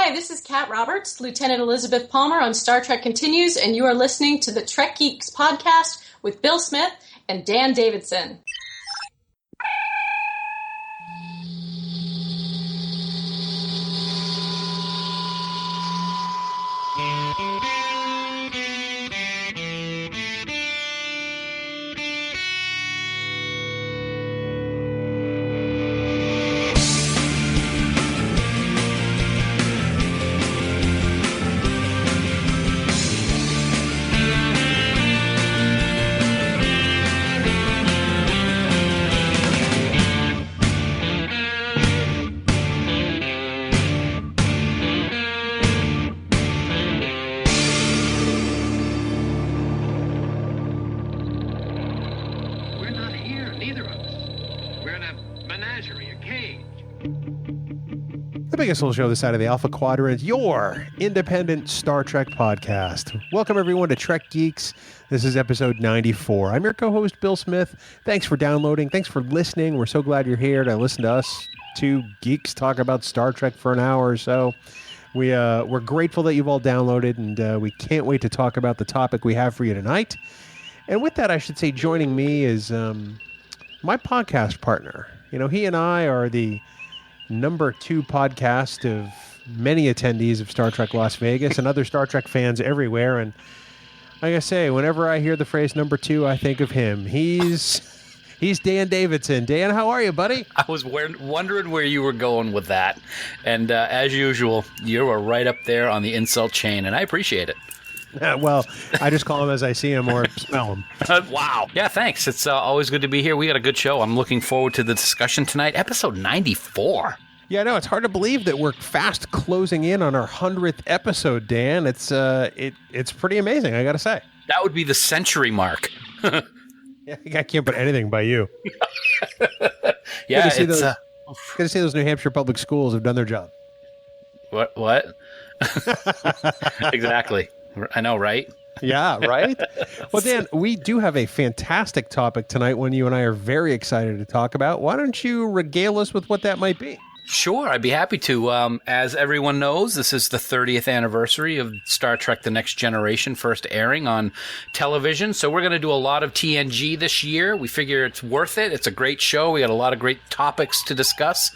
Hi, this is Kat Roberts, Lieutenant Elizabeth Palmer on Star Trek Continues, and you are listening to the Trek Geeks podcast with Bill Smith and Dan Davidson. Biggest little show this side of the Alpha Quadrant, your independent Star Trek podcast. Welcome everyone to Trek Geeks. This is episode 94. I'm your co-host Bill Smith. Thanks for downloading. Thanks for listening. We're so glad you're here to listen to us two geeks talk about Star Trek for an hour or so. We're grateful that you've all downloaded, and we can't wait to talk about the topic we have for you tonight. And with that, I should say joining me is my podcast partner. You know, he and I are the number 2 podcast of many attendees of Star Trek Las Vegas and other Star Trek fans everywhere. And like I say, whenever I hear the phrase number 2, I think of him. He's Dan Davidson. Dan, how are you, buddy? I was wondering where you were going with that. And as usual, you were right up there on the insult chain, and I appreciate it. Well, I just call him as I see him or smell him. Wow. Yeah, thanks. It's always good to be here. We got a good show. I'm looking forward to the discussion tonight. Episode 94. Yeah, no, it's hard to believe that we're fast closing in on our 100th episode, Dan. It's pretty amazing, I got to say. That would be the century mark. Yeah, I can't put anything by you. Yeah, good to see those New Hampshire public schools have done their job. What? Exactly. I know, right? Yeah, right? Well, Dan, we do have a fantastic topic tonight, one you and I are very excited to talk about. Why don't you regale us with what that might be? Sure, I'd be happy to. As everyone knows, this is the 30th anniversary of Star Trek The Next Generation first airing on television. So we're going to do a lot of TNG this year. We figure it's worth it. It's a great show. We got a lot of great topics to discuss.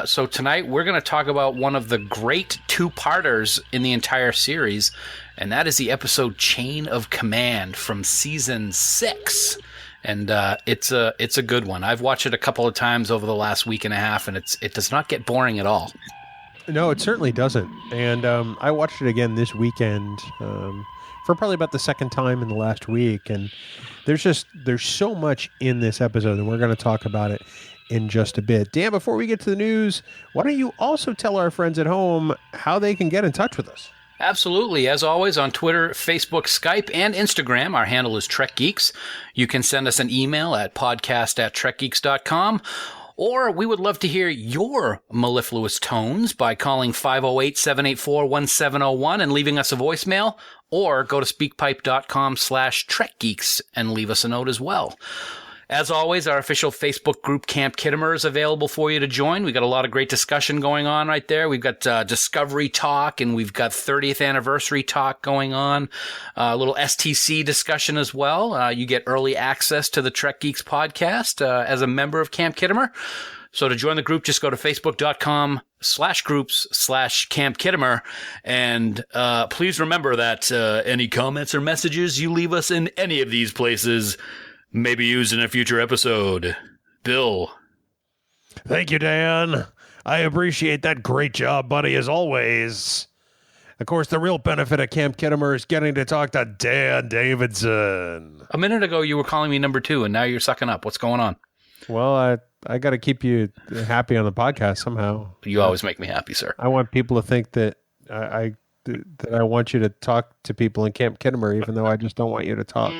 So tonight we're going to talk about one of the great two-parters in the entire series, and that is the episode Chain of Command from season 6. And it's a good one. I've watched it a couple of times over the last week and a half, and it does not get boring at all. No, it certainly doesn't. And I watched it again this weekend for probably about the second time in the last week. And there's so much in this episode, and we're going to talk about it in just a bit. Dan, before we get to the news, why don't you also tell our friends at home how they can get in touch with us? Absolutely. As always, on Twitter, Facebook, Skype, and Instagram, our handle is Trek Geeks. You can send us an email at podcast@trekgeeks.com, or we would love to hear your mellifluous tones by calling 508-784-1701 and leaving us a voicemail, or go to speakpipe.com/trekgeeks and leave us a note as well. As always, our official Facebook group, Camp Kittimer, is available for you to join. We've got a lot of great discussion going on right there. We've got Discovery talk, and we've got 30th anniversary talk going on. A little STC discussion as well. You get early access to the Trek Geeks podcast as a member of Camp Kittimer. So to join the group, just go to facebook.com/groups/Camp Kittimer. And please remember that any comments or messages you leave us in any of these places may be used in a future episode. Bill. Thank you, Dan. I appreciate that. Great job, buddy, as always. Of course, the real benefit of Camp Kittimer is getting to talk to Dan Davidson. A minute ago, you were calling me number 2, and now you're sucking up. What's going on? Well, I got to keep you happy on the podcast somehow. You always make me happy, sir. I want people to think that I want you to talk to people in Camp Kittimer, even though I just don't want you to talk.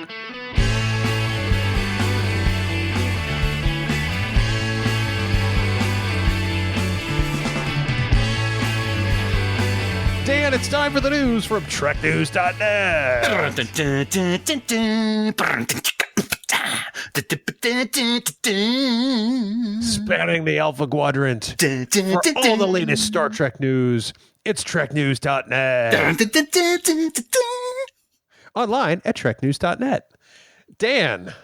Dan, it's time for the news from TrekNews.net. Spanning the Alpha Quadrant. For all the latest Star Trek news, it's treknews.net. Online at treknews.net. Dan,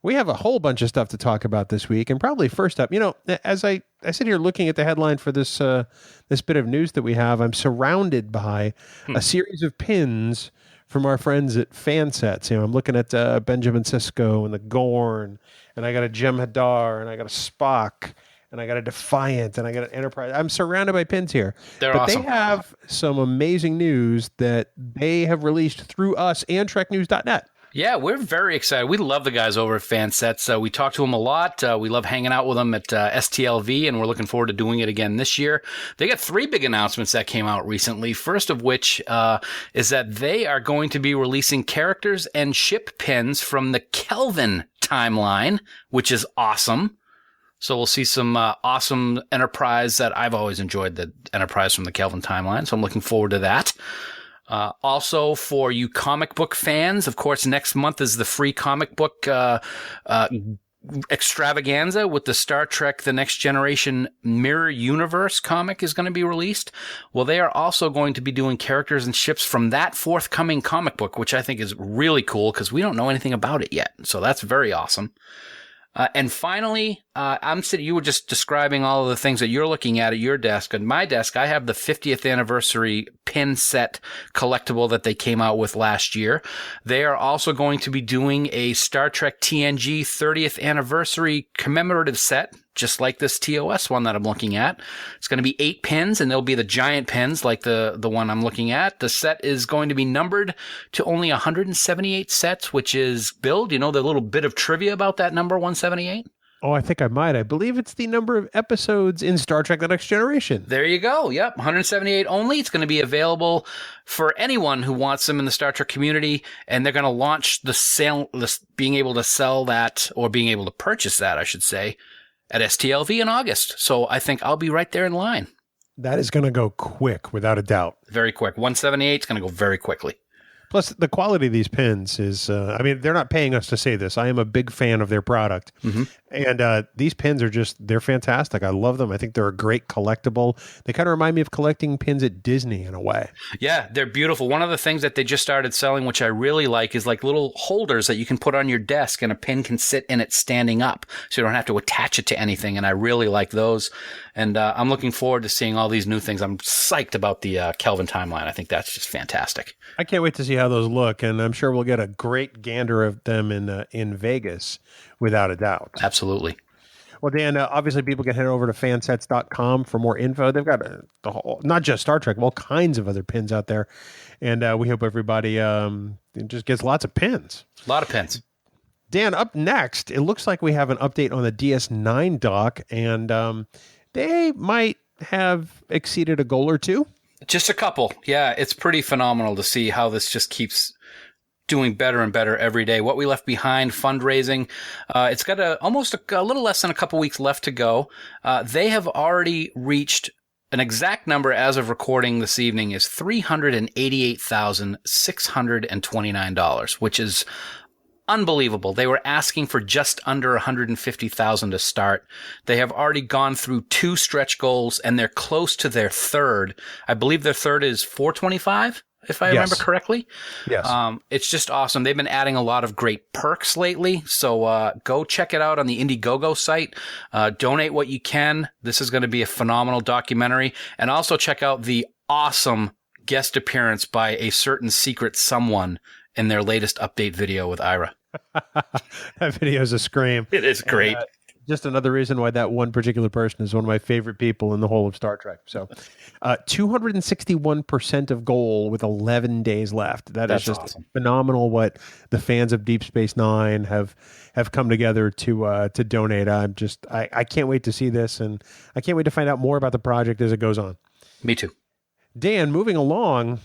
we have a whole bunch of stuff to talk about this week, and probably first up, as I sit here looking at the headline for this this bit of news that we have, I'm surrounded by a series of pins from our friends at FanSets. I'm looking at Benjamin Sisko and the Gorn, and I got a Jem'Hadar, and I got a Spock, and I got a Defiant, and I got an Enterprise. I'm surrounded by pins here. They're awesome. They have some amazing news that they have released through us and TrekNews.net. Yeah, we're very excited. We love the guys over at FanSets. We talk to them a lot. We love hanging out with them at STLV, and we're looking forward to doing it again this year. They got 3 big announcements that came out recently. First of which is that they are going to be releasing characters and ship pins from the Kelvin timeline, which is awesome. So we'll see some awesome Enterprise that I've always enjoyed, the Enterprise from the Kelvin timeline. So I'm looking forward to that. Also, for you comic book fans, of course, next month is the free comic book extravaganza with the Star Trek The Next Generation Mirror Universe comic is going to be released. Well, they are also going to be doing characters and ships from that forthcoming comic book, which I think is really cool because we don't know anything about it yet. So that's very awesome. And finally, you were just describing all of the things that you're looking at your desk. At my desk, I have the 50th anniversary pin set collectible that they came out with last year. They are also going to be doing a Star Trek TNG 30th anniversary commemorative set, just like this TOS one that I'm looking at. It's going to be 8 pins, and they'll be the giant pins like the one I'm looking at. The set is going to be numbered to only 178 sets, which is, Bill, do you know the little bit of trivia about that number 178? Oh, I think I might. I believe it's the number of episodes in Star Trek The Next Generation. There you go. Yep, 178 only. It's going to be available for anyone who wants them in the Star Trek community, and they're going to launch being able to sell that, or being able to purchase that, I should say, at STLV in August. So I think I'll be right there in line. That is going to go quick, without a doubt. Very quick. 178 is going to go very quickly. Plus, the quality of these pins is, they're not paying us to say this. I am a big fan of their product. Mm-hmm. And these pins are they're fantastic. I love them. I think they're a great collectible. They kind of remind me of collecting pins at Disney in a way. Yeah, they're beautiful. One of the things that they just started selling, which I really like, is like little holders that you can put on your desk, and a pin can sit in it standing up, so you don't have to attach it to anything. And I really like those. And I'm looking forward to seeing all these new things. I'm psyched about the Kelvin timeline. I think that's just fantastic. I can't wait to see how those look, and I'm sure we'll get a great gander of them in Vegas, without a doubt. Absolutely. Well, Dan, obviously people can head over to fansets.com for more info. They've got the whole, not just Star Trek, all kinds of other pins out there, and we hope everybody just gets lots of pins. A lot of pins. Dan, up next, it looks like we have an update on the DS9 doc, and they might have exceeded a goal or two. Just a couple. Yeah, it's pretty phenomenal to see how this just keeps doing better and better every day. What We Left Behind fundraising, it's got almost a little less than a couple weeks left to go. They have already reached an exact number as of recording this evening is $388,629, which is unbelievable. They were asking for just under $150,000 to start. They have already gone through 2 stretch goals, and they're close to their third. I believe their third is $425, if I remember correctly. Yes. It's just awesome. They've been adding a lot of great perks lately. So go check it out on the Indiegogo site. Donate what you can. This is going to be a phenomenal documentary. And also check out the awesome guest appearance by a certain secret someone in their latest update video with Ira. That video is a scream. It is great. Just another reason why that one particular person is one of my favorite people in the whole of Star Trek. So 261% of goal with 11 days left. That's just awesome. Phenomenal what the fans of Deep Space Nine have come together to donate. I can't wait to see this, and I can't wait to find out more about the project as it goes on. Me too. Dan, moving along,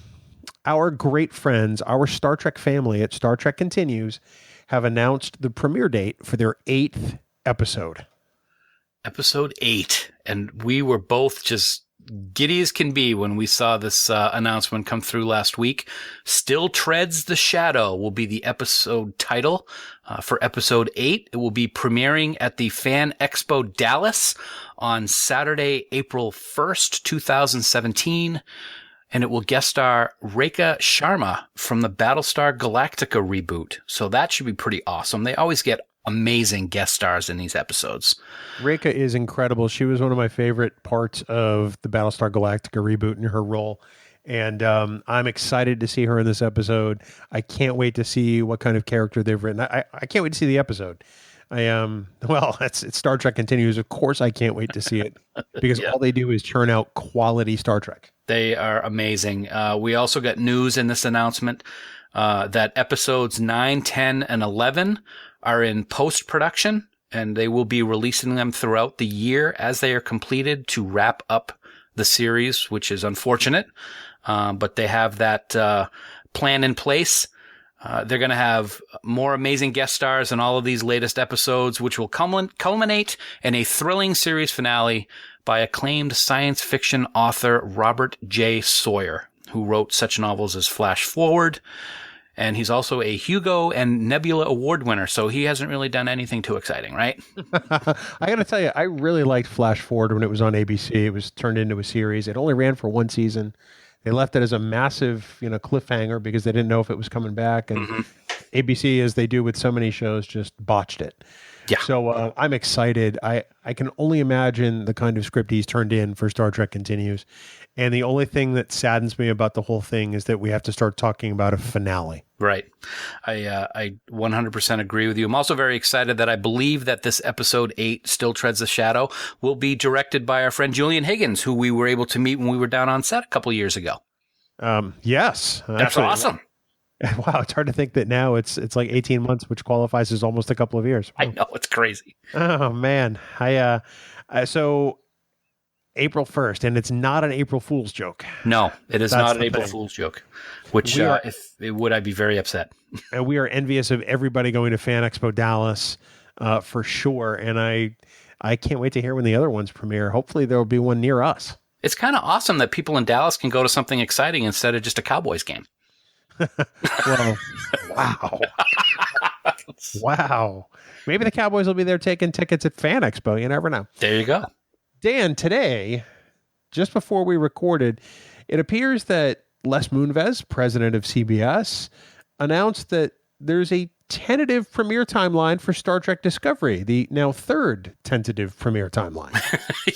our great friends, our Star Trek family at Star Trek Continues, have announced the premiere date for their 8th episode. Episode 8. And we were both just giddy as can be when we saw this announcement come through last week. Still Treads the Shadow will be the episode title for episode 8. It will be premiering at the Fan Expo Dallas on Saturday, April 1st, 2017. And it will guest star Rekha Sharma from the Battlestar Galactica reboot. So that should be pretty awesome. They always get amazing guest stars in these episodes. Rekha is incredible. She was one of my favorite parts of the Battlestar Galactica reboot in her role. And I'm excited to see her in this episode. I can't wait to see what kind of character they've written. I can't wait to see the episode. It's Star Trek Continues. Of course, I can't wait to see it because all they do is churn out quality Star Trek. They are amazing. We also got news in this announcement that episodes 9, 10, and 11 are in post-production, and they will be releasing them throughout the year as they are completed to wrap up the series, which is unfortunate. But they have that plan in place. They're going to have more amazing guest stars in all of these latest episodes, which will culminate in a thrilling series finale by acclaimed science fiction author Robert J. Sawyer, who wrote such novels as Flash Forward. And he's also a Hugo and Nebula Award winner, so he hasn't really done anything too exciting, right? I got to tell you, I really liked Flash Forward when it was on ABC. It was turned into a series. It only ran for one season. They left it as a massive, cliffhanger because they didn't know if it was coming back. And ABC, as they do with so many shows, just botched it. Yeah. So I'm excited. I can only imagine the kind of script he's turned in for Star Trek Continues. And the only thing that saddens me about the whole thing is that we have to start talking about a finale. Right. I 100% agree with you. I'm also very excited that I believe that this episode 8, Still Treads the Shadow, will be directed by our friend Julian Higgins, who we were able to meet when we were down on set a couple years ago. Yes. That's actually awesome. Wow, it's hard to think that now it's like 18 months, which qualifies as almost a couple of years. Wow. I know, it's crazy. Oh, man. So April 1st, and it's not an April Fool's joke. No, it is not an April Fool's joke, which if it would, I'd be very upset. And we are envious of everybody going to Fan Expo Dallas for sure. And I can't wait to hear when the other ones premiere. Hopefully there will be one near us. It's kind of awesome that people in Dallas can go to something exciting instead of just a Cowboys game. Well, wow. Wow. Maybe the Cowboys will be there taking tickets at Fan Expo. You never know. There you go. Dan, today, just before we recorded, it appears that Les Moonves, president of CBS, announced that there's a tentative premiere timeline for Star Trek Discovery, the now third tentative premiere timeline.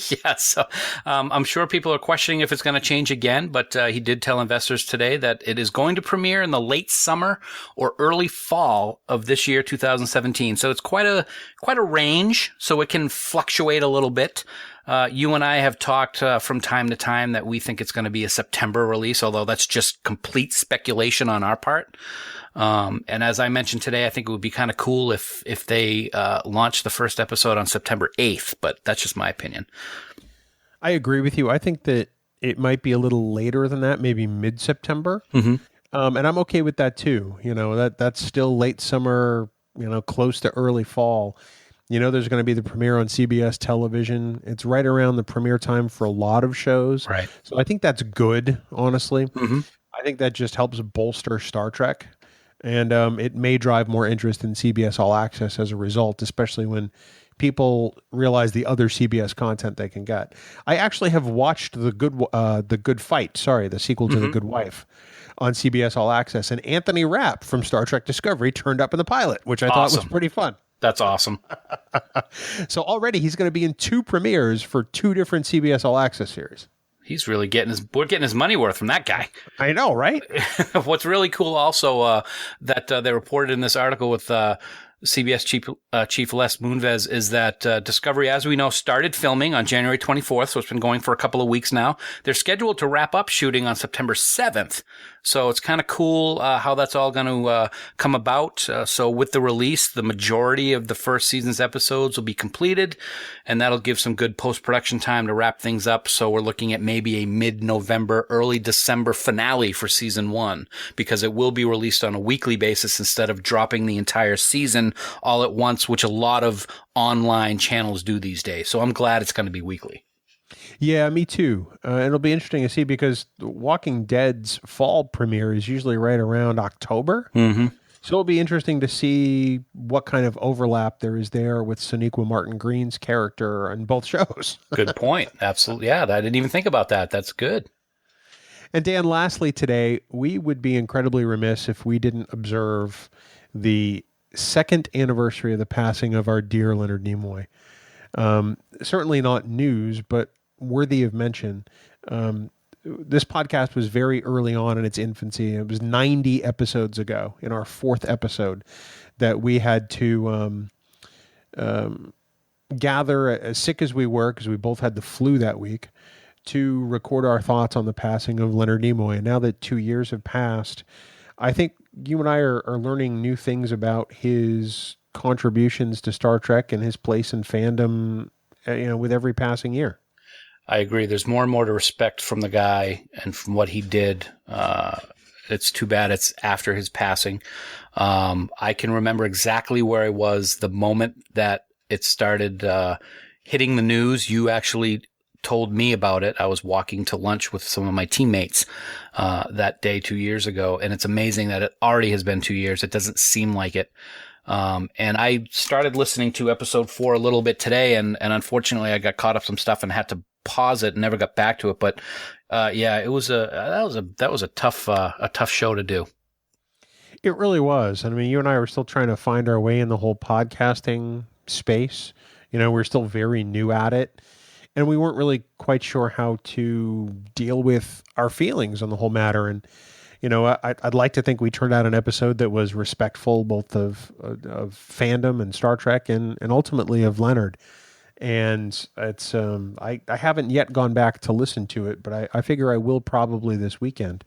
Yeah, so I'm sure people are questioning if it's going to change again, but he did tell investors today that it is going to premiere in the late summer or early fall of this year, 2017. So it's quite a range, so it can fluctuate a little bit. You and I have talked from time to time that we think it's going to be a September release, although that's just complete speculation on our part. And as I mentioned today, I think it would be kind of cool if they launched the first episode on September 8th, but that's just my opinion. I agree with you. I think that it might be a little later than that, maybe mid-September. Mm-hmm. And I'm okay with that too. That's still late summer, close to early fall. There's going to be the premiere on CBS television. It's right around the premiere time for a lot of shows. Right. So I think that's good, honestly. Mm-hmm. I think that just helps bolster Star Trek. And it may drive more interest in CBS All Access as a result, especially when people realize the other CBS content they can get. I actually have watched The Good Fight, the sequel to The Good Wife, on CBS All Access. And Anthony Rapp from Star Trek Discovery turned up in the pilot, which I thought was pretty fun. That's awesome. So already he's going to be in 2 premieres for 2 different CBS All Access series. He's really we're getting his money worth from that guy. I know, right? What's really cool also that they reported in this article with CBS Chief Les Moonves is that Discovery, as we know, started filming on January 24th, so it's been going for a couple of weeks now. They're scheduled to wrap up shooting on September 7th. So it's kind of cool how that's all going to come about. So with the release, the majority of the first season's episodes will be completed, and that'll give some good post-production time to wrap things up. So we're looking at maybe a mid-November, early December finale for season 1, because it will be released on a weekly basis instead of dropping the entire season all at once, which a lot of online channels do these days. So I'm glad it's going to be weekly. Yeah, me too. It'll be interesting to see because Walking Dead's fall premiere is usually right around October. Mm-hmm. So it'll be interesting to see what kind of overlap there is there with Sonequa Martin Green's character on both shows. Good point. Absolutely. Yeah, I didn't even think about that. That's good. And Dan, lastly today, we would be incredibly remiss if we didn't observe the second anniversary of the passing of our dear Leonard Nimoy. Certainly not news, but worthy of mention. This podcast was very early on in its infancy. It was 90 episodes ago, in our fourth episode, that we had to gather, as sick as we were, because we both had the flu that week, to record our thoughts on the passing of Leonard Nimoy. And now that 2 years have passed, I think you and I are learning new things about his contributions to Star Trek and his place in fandom, with every passing year. I agree. There's more and more to respect from the guy and from what he did. It's too bad it's after his passing. I can remember exactly where I was the moment that it started hitting the news. You actually told me about it. I was walking to lunch with some of my teammates that day 2 years ago, and it's amazing that it already has been 2 years. It doesn't seem like it. And I started listening to episode 4 a little bit today, and unfortunately I got caught up some stuff and had to pause it and never got back to it. But yeah, that was a tough show to do. It really was. I mean, you and I were still trying to find our way in the whole podcasting space. We're still very new at it, and we weren't really quite sure how to deal with our feelings on the whole matter. And I'd like to think we turned out an episode that was respectful both of fandom and Star Trek and ultimately of Leonard. And it's I haven't yet gone back to listen to it, but I figure I will probably this weekend.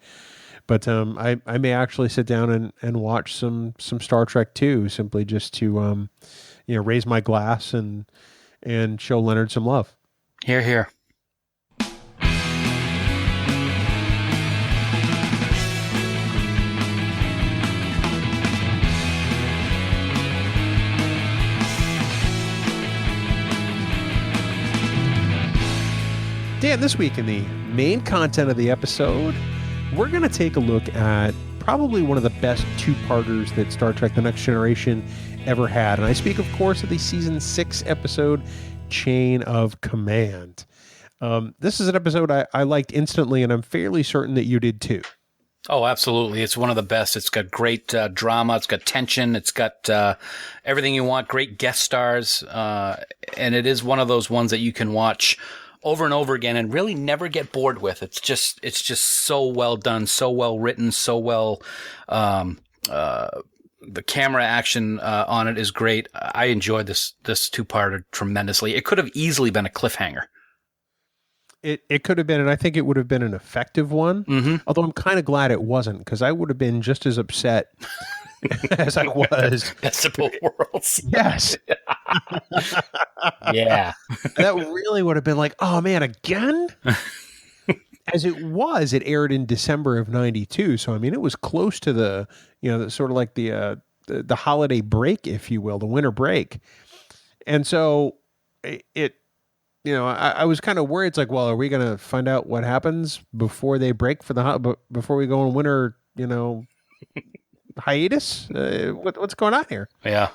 But I may actually sit down and watch some Star Trek too, simply just to raise my glass and show Leonard some love. Hear, hear. Dan, this week in the main content of the episode, we're going to take a look at probably one of the best two-parters that Star Trek The Next Generation ever had. And I speak, of course, of the Season 6 episode, Chain of Command. This is an episode I liked instantly, and I'm fairly certain that you did too. Oh, absolutely. It's one of the best. It's got great drama. It's got tension. It's got everything you want, great guest stars. And it is one of those ones that you can watch over and over again and really never get bored with. It's just so well done, so well written, so well, the camera action on it is great. I enjoyed this two-parter tremendously. It could have easily been a cliffhanger. It could have been, and I think it would have been an effective one. Mm-hmm. Although I'm kind of glad it wasn't, because I would have been just as upset as I was. Best of both worlds. Yes. Yeah. That really would have been like, oh man, again? As it was, it aired in December of 92. So, I mean, it was close to the sort of like the holiday break, if you will, the winter break. And so I was kind of worried. It's like, well, are we going to find out what happens before they break for before we go on winter, hiatus? What's going on here? Yeah.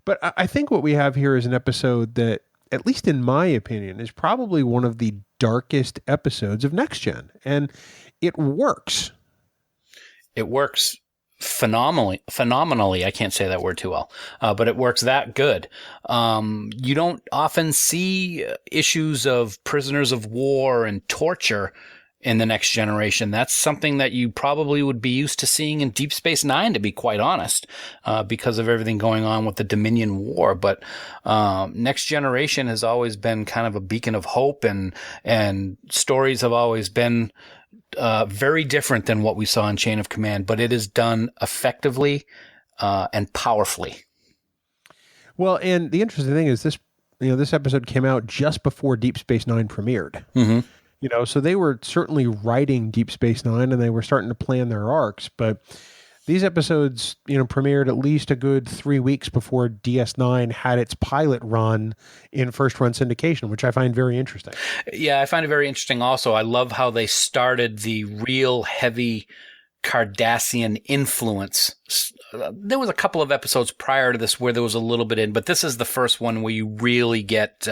But I think what we have here is an episode that, at least in my opinion, is probably one of the darkest episodes of Next Gen. And it works. It works phenomenally. I can't say that word too well, but it works that good. You don't often see issues of prisoners of war and torture in The Next Generation. That's something that you probably would be used to seeing in Deep Space Nine, to be quite honest, because of everything going on with the Dominion War. But Next Generation has always been kind of a beacon of hope, and stories have always been very different than what we saw in Chain of Command, but it is done effectively and powerfully. Well, and the interesting thing is this episode came out just before Deep Space Nine premiered. Mm-hmm. So they were certainly writing Deep Space Nine, and they were starting to plan their arcs. But these episodes, premiered at least a good 3 weeks before DS9 had its pilot run in first run syndication, which I find very interesting. Yeah, I find it very interesting also. I love how they started the real heavy Cardassian influence. There was a couple of episodes prior to this where there was a little bit in, but this is the first one where you really get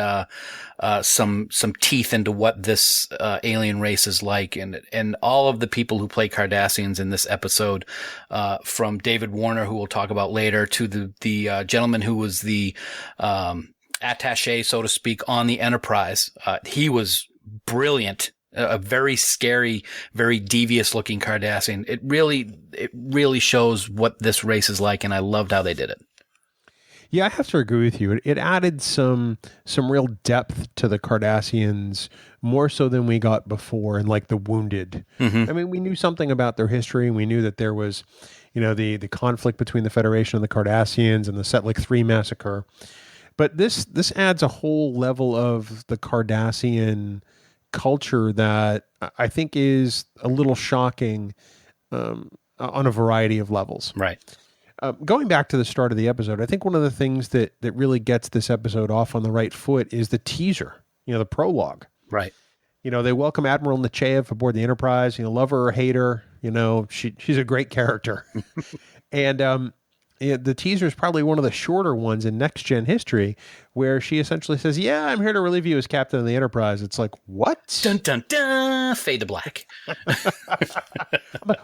some teeth into what this alien race is like, and all of the people who play Cardassians in this episode, from David Warner, who we'll talk about later, to the gentleman who was the attaché, so to speak, on the Enterprise. He was brilliant. A very scary, very devious-looking Cardassian. It really shows what this race is like, and I loved how they did it. Yeah, I have to agree with you. It added some real depth to the Cardassians, more so than we got before in like the Wounded. Mm-hmm. I mean, we knew something about their history, and we knew that there was, the conflict between the Federation and the Cardassians and the Setlik 3 massacre. But this adds a whole level of the Cardassian culture that I think is a little shocking on a variety of levels. Right. Going back to the start of the episode, I think one of the things that really gets this episode off on the right foot is the teaser, the prologue. Right. They welcome Admiral Nechayev aboard the Enterprise. Love her or hate her, she's a great character. And the teaser is probably one of the shorter ones in Next Gen history, where she essentially says, "Yeah, I'm here to relieve you as captain of the Enterprise." It's like, what? Dun dun dun. Fade to black.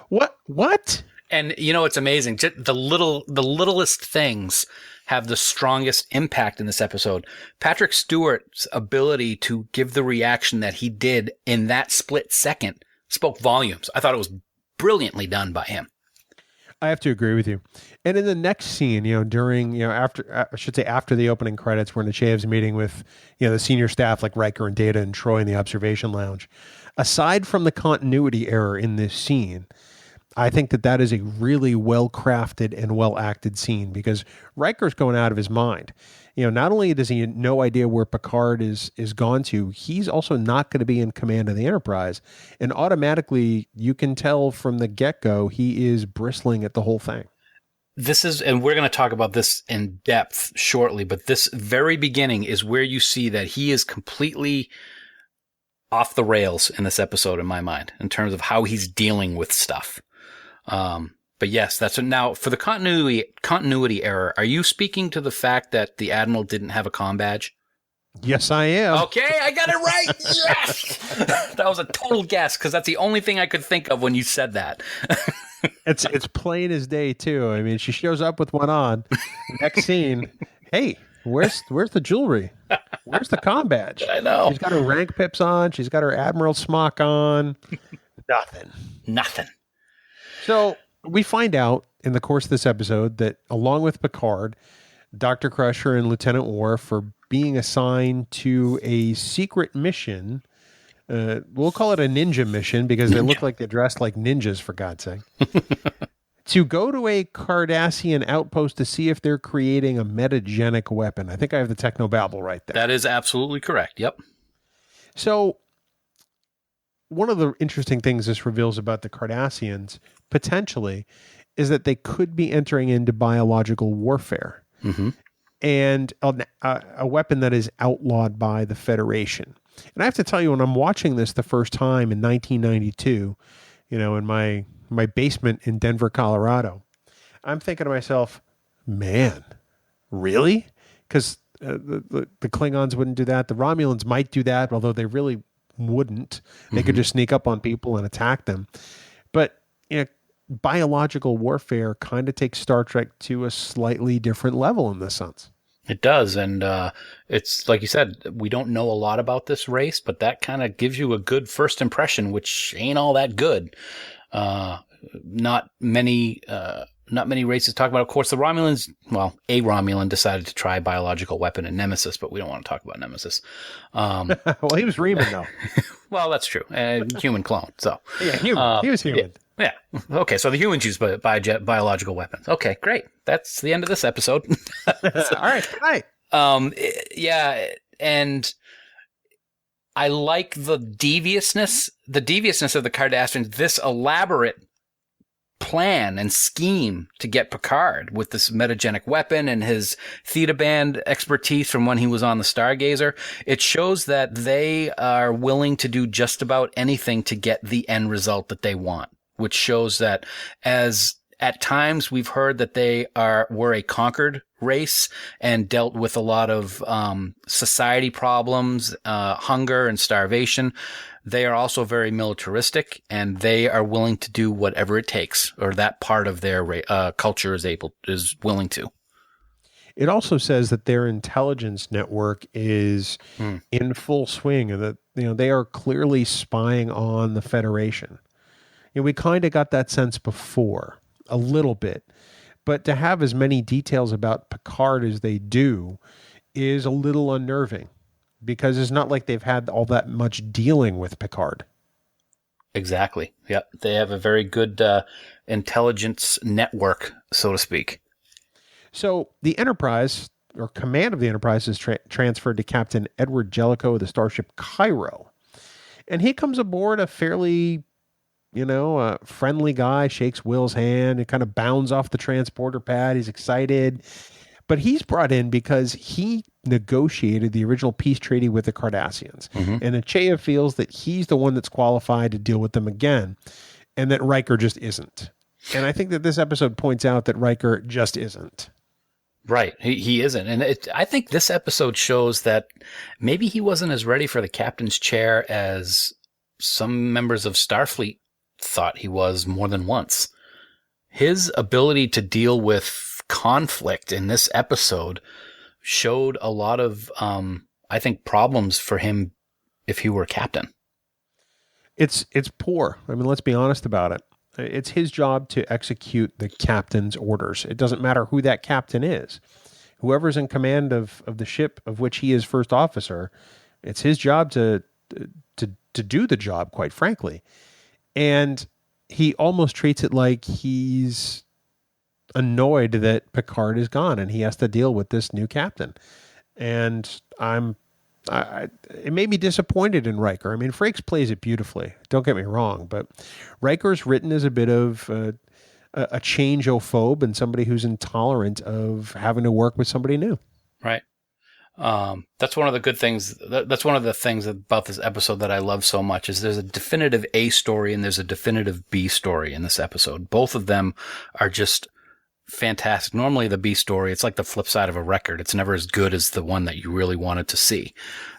What? And it's amazing. Just the littlest things have the strongest impact in this episode. Patrick Stewart's ability to give the reaction that he did in that split second spoke volumes. I thought it was brilliantly done by him. I have to agree with you. And in the next scene, during, after the opening credits, where Nechayev's meeting with, the senior staff like Riker and Data and Troi in the observation lounge, aside from the continuity error in this scene, I think that is a really well-crafted and well-acted scene, because Riker's going out of his mind. Not only does he have no idea where Picard is gone to, he's also not going to be in command of the Enterprise. And automatically, you can tell from the get-go, he is bristling at the whole thing. And we're going to talk about this in depth shortly, but this very beginning is where you see that he is completely off the rails in this episode, in my mind, in terms of how he's dealing with stuff. But yes, now for the continuity error. Are you speaking to the fact that the Admiral didn't have a comm badge? Yes, I am. Okay, I got it right. Yes, that was a total guess, because that's the only thing I could think of when you said that. It's plain as day too. I mean, she shows up with one on. Next scene, hey, where's the jewelry? Where's the comm badge? I know. She's got her rank pips on. She's got her Admiral smock on. Nothing. So we find out in the course of this episode that, along with Picard, Dr. Crusher and Lieutenant Worf are being assigned to a secret mission. We'll call it a ninja mission, because they look like they're dressed like ninjas, for God's sake. To go to a Cardassian outpost to see if they're creating a metagenic weapon. I think I have the technobabble right there. That is absolutely correct. Yep. So one of the interesting things this reveals about the Cardassians, potentially, is that they could be entering into biological warfare. Mm-hmm. And a weapon that is outlawed by the Federation. And I have to tell you, when I'm watching this the first time in 1992, in my basement in Denver, Colorado, I'm thinking to myself, man, really? Because the Klingons wouldn't do that. The Romulans might do that, although they really wouldn't. They could just sneak up on people and attack them. But biological warfare kind of takes Star Trek to a slightly different level in this sense. It does, and it's like you said, we don't know a lot about this race, but that kind of gives you a good first impression, which ain't all that good. Not many races talk about. Of course, the Romulans. Well, a Romulan decided to try a biological weapon in Nemesis, but we don't want to talk about Nemesis. Well, he was Reman, though. Well, that's true. Human clone. So yeah, human. He was human. Yeah. Okay. So the humans use biological weapons. Okay, great. That's the end of this episode. All right. Good night. Yeah, and I like the deviousness of the Cardassians. This elaborate plan and scheme to get Picard with this metagenic weapon and his theta band expertise from when he was on the Stargazer. It shows that they are willing to do just about anything to get the end result that they want, which shows that as at times we've heard that they were a conquered race and dealt with a lot of society problems, hunger and starvation. They are also very militaristic, and they are willing to do whatever it takes, or that part of their culture is willing to. It also says that their intelligence network is in full swing, and that they are clearly spying on the Federation. We kind of got that sense before, a little bit, but to have as many details about Picard as they do is a little unnerving. Because it's not like they've had all that much dealing with Picard. Exactly. Yep. They have a very good intelligence network, so to speak. So the Enterprise, or command of the Enterprise, is transferred to Captain Edward Jellico of the starship Cairo. And he comes aboard a fairly, friendly guy, shakes Will's hand, and kind of bounds off the transporter pad. He's excited. But he's brought in because he negotiated the original peace treaty with the Cardassians. Mm-hmm. And Achea feels that he's the one that's qualified to deal with them again, and that Riker just isn't. And I think that this episode points out that Riker just isn't. Right. He isn't. And I think this episode shows that maybe he wasn't as ready for the captain's chair as some members of Starfleet thought he was more than once. His ability to deal with conflict in this episode showed a lot of, I think, problems for him if he were captain. It's poor. I mean, let's be honest about it. It's his job to execute the captain's orders. It doesn't matter who that captain is. Whoever's in command of the ship of which he is first officer, it's his job to do the job, quite frankly. And he almost treats it like he's annoyed that Picard is gone and he has to deal with this new captain. And it made me disappointed in Riker. I mean, Frakes plays it beautifully. Don't get me wrong, but Riker's written as a bit of a changeophobe and somebody who's intolerant of having to work with somebody new. Right. That's one of the good things. That's one of the things about this episode that I love so much is there's a definitive A story and there's a definitive B story in this episode. Both of them are just fantastic. Normally the B story, it's like the flip side of a record. It's never as good as the one that you really wanted to see.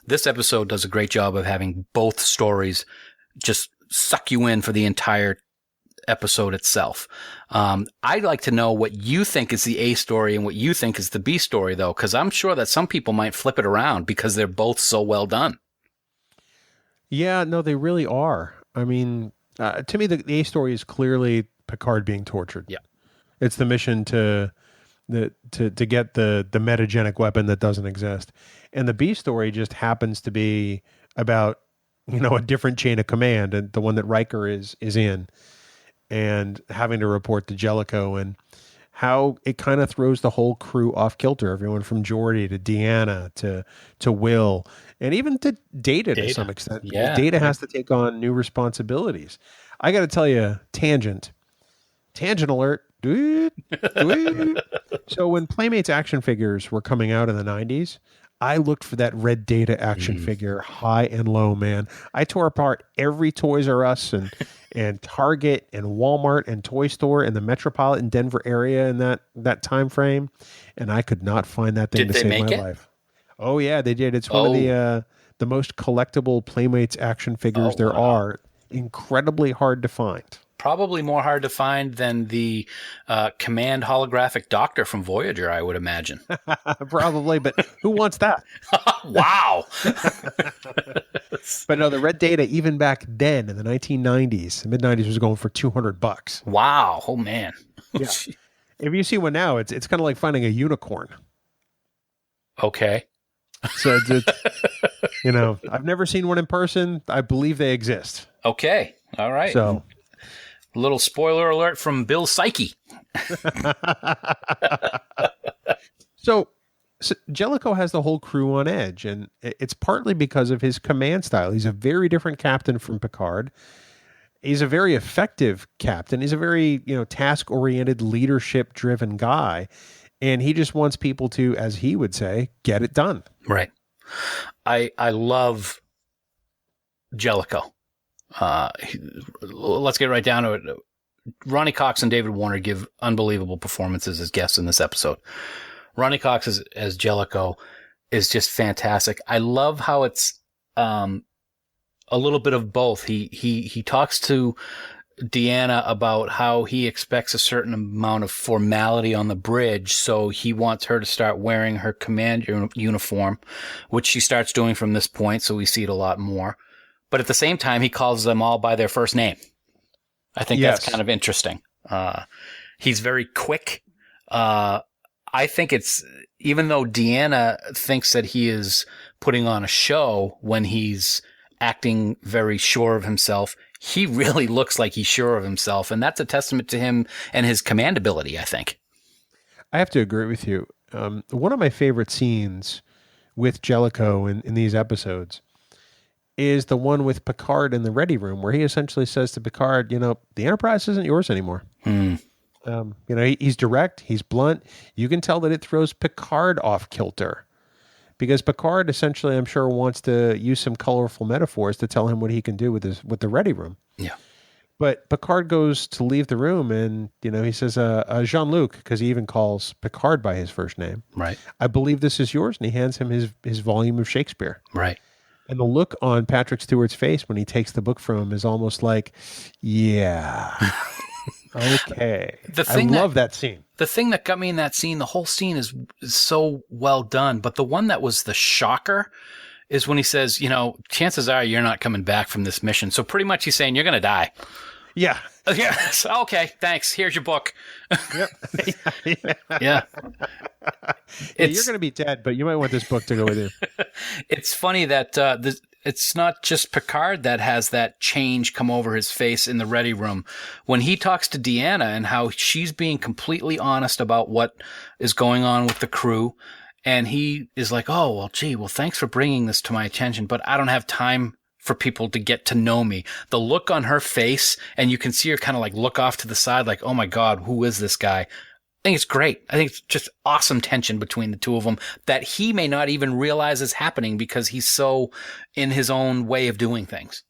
This episode does a great job of having both stories just suck you in for the entire episode itself. I'd like to know what you think is the A story and what you think is the B story, though, because I'm sure that some people might flip it around because they're both so well done. Yeah, no, they really are. I mean, to me, the A story is clearly Picard being tortured. Yeah. It's the mission to get the metagenic weapon that doesn't exist. And the B story just happens to be about, a different chain of command, and the one that Riker is in, and having to report to Jellico, and how it kind of throws the whole crew off kilter. Everyone from Geordi to Deanna to Will, and even to Data to some extent. Yeah. Data has to take on new responsibilities. I got to tell you, tangent alert. So when Playmates action figures were coming out in the 90s, I looked for that red Data action figure high and low, man. I tore apart every Toys R Us and Target and Walmart and Toy Store in the metropolitan Denver area in that time frame, and I could not find that thing to save my life. Oh yeah, they did. It's one of the most collectible Playmates action figures there are. Incredibly hard to find. Probably more hard to find than the command holographic doctor from Voyager, I would imagine. Probably, but who wants that? Wow. But no, the red Data, even back then in the 1990s, the mid-90s, was going for $200. Wow. Oh, man. Yeah. If you see one now, it's kind of like finding a unicorn. Okay. So it's I've never seen one in person. I believe they exist. Okay. All right. So, a little spoiler alert from Bill Psyche. So Jellico has the whole crew on edge, and it's partly because of his command style. He's a very different captain from Picard, he's a very effective captain. He's a very, task-oriented, leadership-driven guy. And he just wants people to, as he would say, get it done. Right. I love Jellico. Let's get right down to it. Ronnie Cox and David Warner give unbelievable performances as guests in this episode. Ronnie Cox as Jellico is just fantastic. I love how it's a little bit of both. He talks to Deanna about how he expects a certain amount of formality on the bridge, so he wants her to start wearing her command uniform, which she starts doing from this point, so we see it a lot more. But at the same time, he calls them all by their first name. I think that's kind of interesting. He's very quick. I think it's, even though Deanna thinks that he is putting on a show when he's acting very sure of himself, he really looks like he's sure of himself. And that's a testament to him and his command ability, I think. I have to agree with you. One of my favorite scenes with Jellico in these episodes is the one with Picard in the ready room, where he essentially says to Picard, the Enterprise isn't yours anymore. He's direct, he's blunt. You can tell that it throws Picard off kilter, because Picard essentially, I'm sure, wants to use some colorful metaphors to tell him what he can do with the ready room. Yeah. But Picard goes to leave the room, and he says, Jean-Luc, because he even calls Picard by his first name. Right. I believe this is yours, and he hands him his volume of Shakespeare. Right. And the look on Patrick Stewart's face when he takes the book from him is almost like, yeah, okay. I love that scene. The thing that got me in that scene, the whole scene is so well done, but the one that was the shocker is when he says, chances are you're not coming back from this mission. So pretty much he's saying you're going to die. Yeah. Yeah. Okay. Thanks. Here's your book. Yep. Yeah. You're going to be dead, but you might want this book to go with you. It's funny that it's not just Picard that has that change come over his face in the ready room. When he talks to Deanna and how she's being completely honest about what is going on with the crew, and he is like, oh, well, gee, well, thanks for bringing this to my attention, but I don't have time for people to get to know me. The look on her face, and you can see her kind of like look off to the side like, oh my God, who is this guy? I think it's great. I think it's just awesome tension between the two of them that he may not even realize is happening because he's so in his own way of doing things.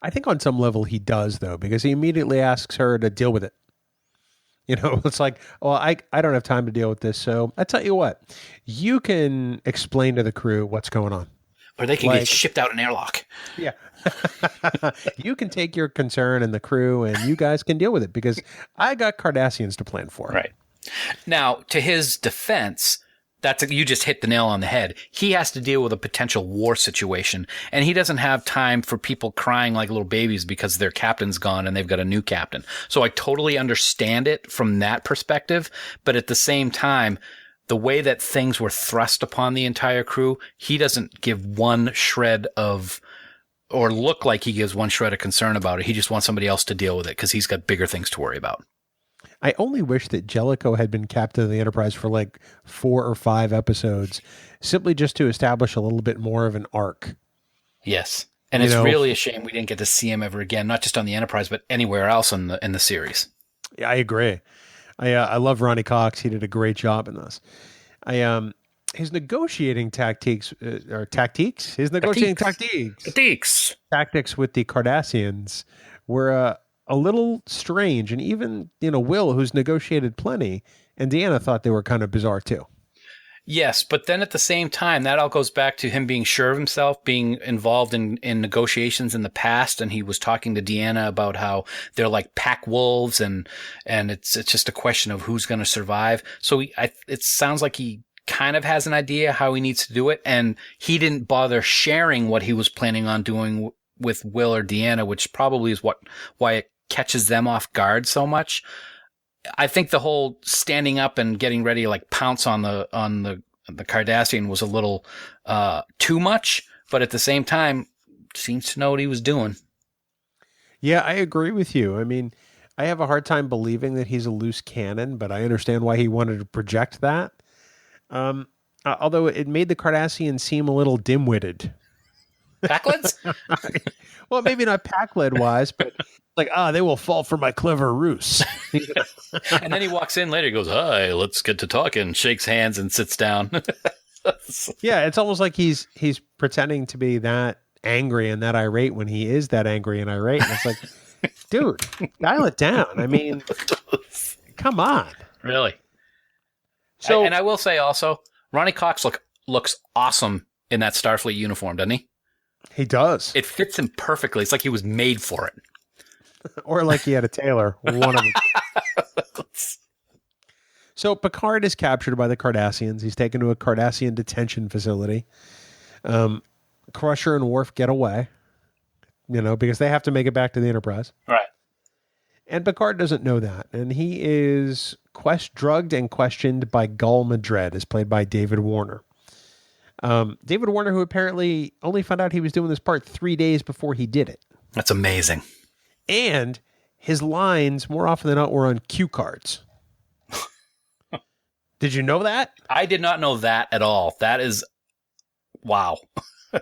I think on some level he does, though, because he immediately asks her to deal with it. It's like, well, I don't have time to deal with this. So I tell you what, you can explain to the crew what's going on. Or they can get shipped out an airlock. Yeah. You can take your concern and the crew, and you guys can deal with it, because I got Cardassians to plan for. Right. Now, to his defense, you just hit the nail on the head. He has to deal with a potential war situation, and he doesn't have time for people crying like little babies because their captain's gone and they've got a new captain. So I totally understand it from that perspective, but at the same time, the way that things were thrust upon the entire crew, he doesn't give one shred of, or look like he gives one shred of concern about it. He just wants somebody else to deal with it because he's got bigger things to worry about. I only wish that Jellico had been captain of the Enterprise for like 4 or 5 episodes, simply just to establish a little bit more of an arc. Yes. And it's really a shame we didn't get to see him ever again, not just on the Enterprise, but anywhere else in the series. Yeah, I agree. I love Ronnie Cox. He did a great job in this. His negotiating tactics with the Cardassians were a little strange, and even Will, who's negotiated plenty, and Deanna thought they were kind of bizarre too. Yes, but then at the same time, that all goes back to him being sure of himself, being involved in negotiations in the past, and he was talking to Deanna about how they're like pack wolves, and it's just a question of who's going to survive. So it sounds like he kind of has an idea how he needs to do it, and he didn't bother sharing what he was planning on doing with Will or Deanna, which probably is why it catches them off guard so much. I think the whole standing up and getting ready to like pounce on the Cardassian was a little too much, but at the same time seems to know what he was doing. Yeah, I agree with you. I mean, I have a hard time believing that he's a loose cannon, but I understand why he wanted to project that. Although it made the Cardassian seem a little dim-witted. Packlids? Well, maybe not Packlet wise, but Like, they will fall for my clever ruse. And then he walks in later. He goes, "Hi, let's get to talking." Shakes hands and sits down. Yeah, it's almost like he's pretending to be that angry and that irate when he is that angry and irate. And it's like, dude, dial it down. I mean, come on. Really? So, and I will say also, Ronnie Cox looks awesome in that Starfleet uniform, doesn't he? He does. It fits him perfectly. It's like he was made for it. Or like he had a tailor. One of them. So Picard is captured by the Cardassians. He's taken to a Cardassian detention facility. Crusher and Worf get away, because they have to make it back to the Enterprise. Right. And Picard doesn't know that. And he is drugged and questioned by Gul Madred, as played by David Warner. David Warner, who apparently only found out he was doing this part 3 days before he did it. That's amazing. And his lines, more often than not, were on cue cards. Did you know that? I did not know that at all. That is, wow. Yeah.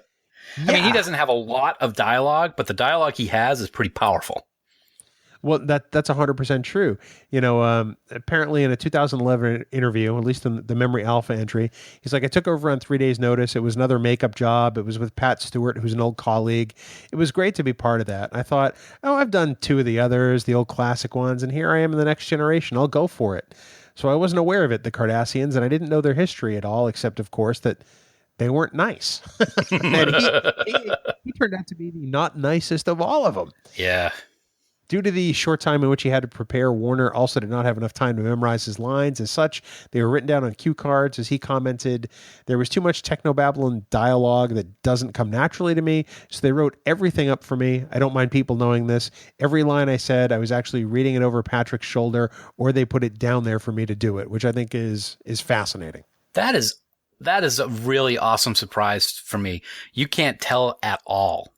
I mean, he doesn't have a lot of dialogue, but the dialogue he has is pretty powerful. Well, that's 100% true. Apparently in a 2011 interview, at least in the Memory Alpha entry, he's like, I took over on 3 days' notice. It was another makeup job. It was with Pat Stewart, who's an old colleague. It was great to be part of that. I thought, I've done 2 of the others, the old classic ones, and here I am in the next generation. I'll go for it. So I wasn't aware of it, the Cardassians, and I didn't know their history at all, except, of course, that they weren't nice. And he turned out to be the not nicest of all of them. Yeah. Due to the short time in which he had to prepare, Warner also did not have enough time to memorize his lines. As such, they were written down on cue cards. As he commented, there was too much technobabble dialogue that doesn't come naturally to me, so they wrote everything up for me. I don't mind people knowing this. Every line I said, I was actually reading it over Patrick's shoulder, or they put it down there for me to do it, which I think is fascinating. That is a really awesome surprise for me. You can't tell at all.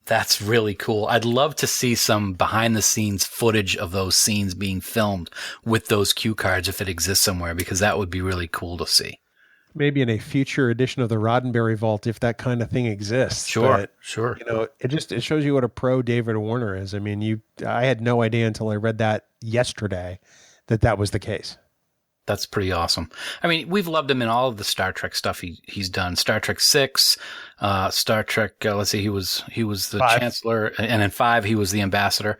That's really cool. I'd love to see some behind the scenes footage of those scenes being filmed with those cue cards if it exists somewhere, because that would be really cool to see. Maybe in a future edition of the Roddenberry Vault, if that kind of thing exists. Sure. It shows you what a pro David Warner is. I mean, I had no idea until I read that yesterday that was the case. That's pretty awesome. I mean, we've loved him in all of the Star Trek stuff he's done. Star Trek 6, Star Trek, he was the 5. Chancellor, and in 5, he was the ambassador.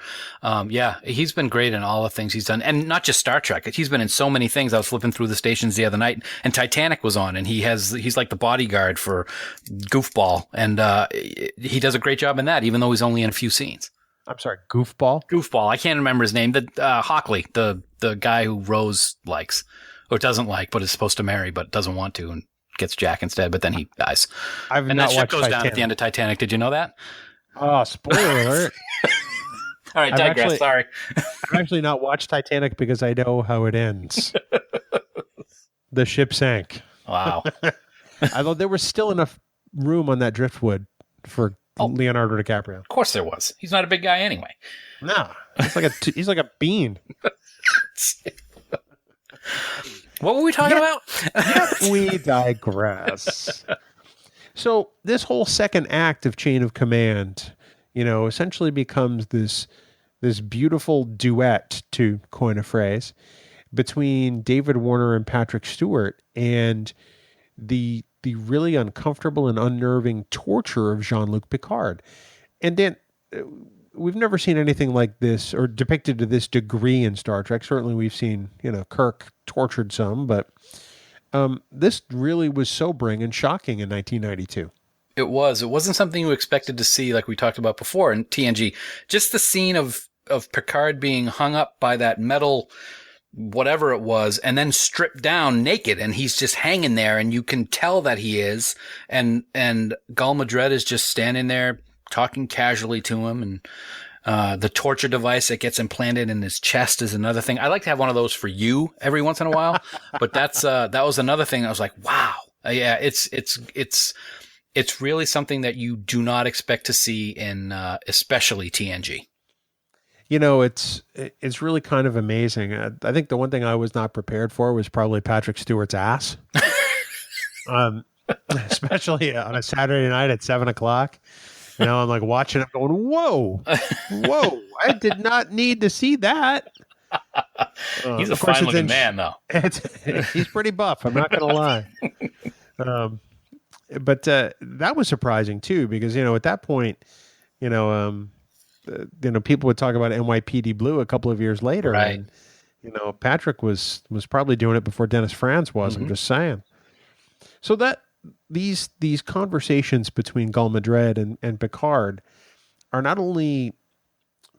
He's been great in all the things he's done. And not just Star Trek. He's been in so many things. I was flipping through the stations the other night, and Titanic was on, and he's like the bodyguard for Goofball. And, he does a great job in that, even though he's only in a few scenes. I'm sorry, Goofball? Goofball. I can't remember his name. Hockley, the guy who Rose likes, or doesn't like, but is supposed to marry, but doesn't want to, and gets Jack instead, but then he dies. And that ship goes down at the end of Titanic. Did you know that? Oh, spoiler alert. All right, digress. Sorry. I've actually not watched Titanic because I know how it ends. The ship sank. Wow. Although there was still enough room on that driftwood for Leonardo DiCaprio. Of course there was. He's not a big guy anyway. No, he's like a bean. What were we talking about? We digress. So this whole second act of Chain of Command, essentially becomes this beautiful duet, to coin a phrase, between David Warner and Patrick Stewart, and the really uncomfortable and unnerving torture of Jean-Luc Picard. And Dan, we've never seen anything like this or depicted to this degree in Star Trek. Certainly we've seen, Kirk tortured some, but this really was sobering and shocking in 1992. It was. It wasn't something you expected to see, like we talked about before in TNG. Just the scene of Picard being hung up by that metal whatever it was, and then stripped down naked, and he's just hanging there, and you can tell that he is, and Gul Madred is just standing there talking casually to him, and the torture device that gets implanted in his chest is another thing. I like to have one of those for you every once in a while, but that was another thing. I was like, wow, yeah, it's really something that you do not expect to see in especially TNG. It's really kind of amazing. I think the one thing I was not prepared for was probably Patrick Stewart's ass. Especially on a Saturday night at 7:00. Now I'm like watching it going, whoa, I did not need to see that. He's a fine-looking man, though. He's pretty buff. I'm not going to lie. But that was surprising too, because at that point, people would talk about NYPD Blue a couple of years later, right? And Patrick was probably doing it before Dennis Franz was. I'm just saying. So that these conversations between Gul Madred and Picard are not only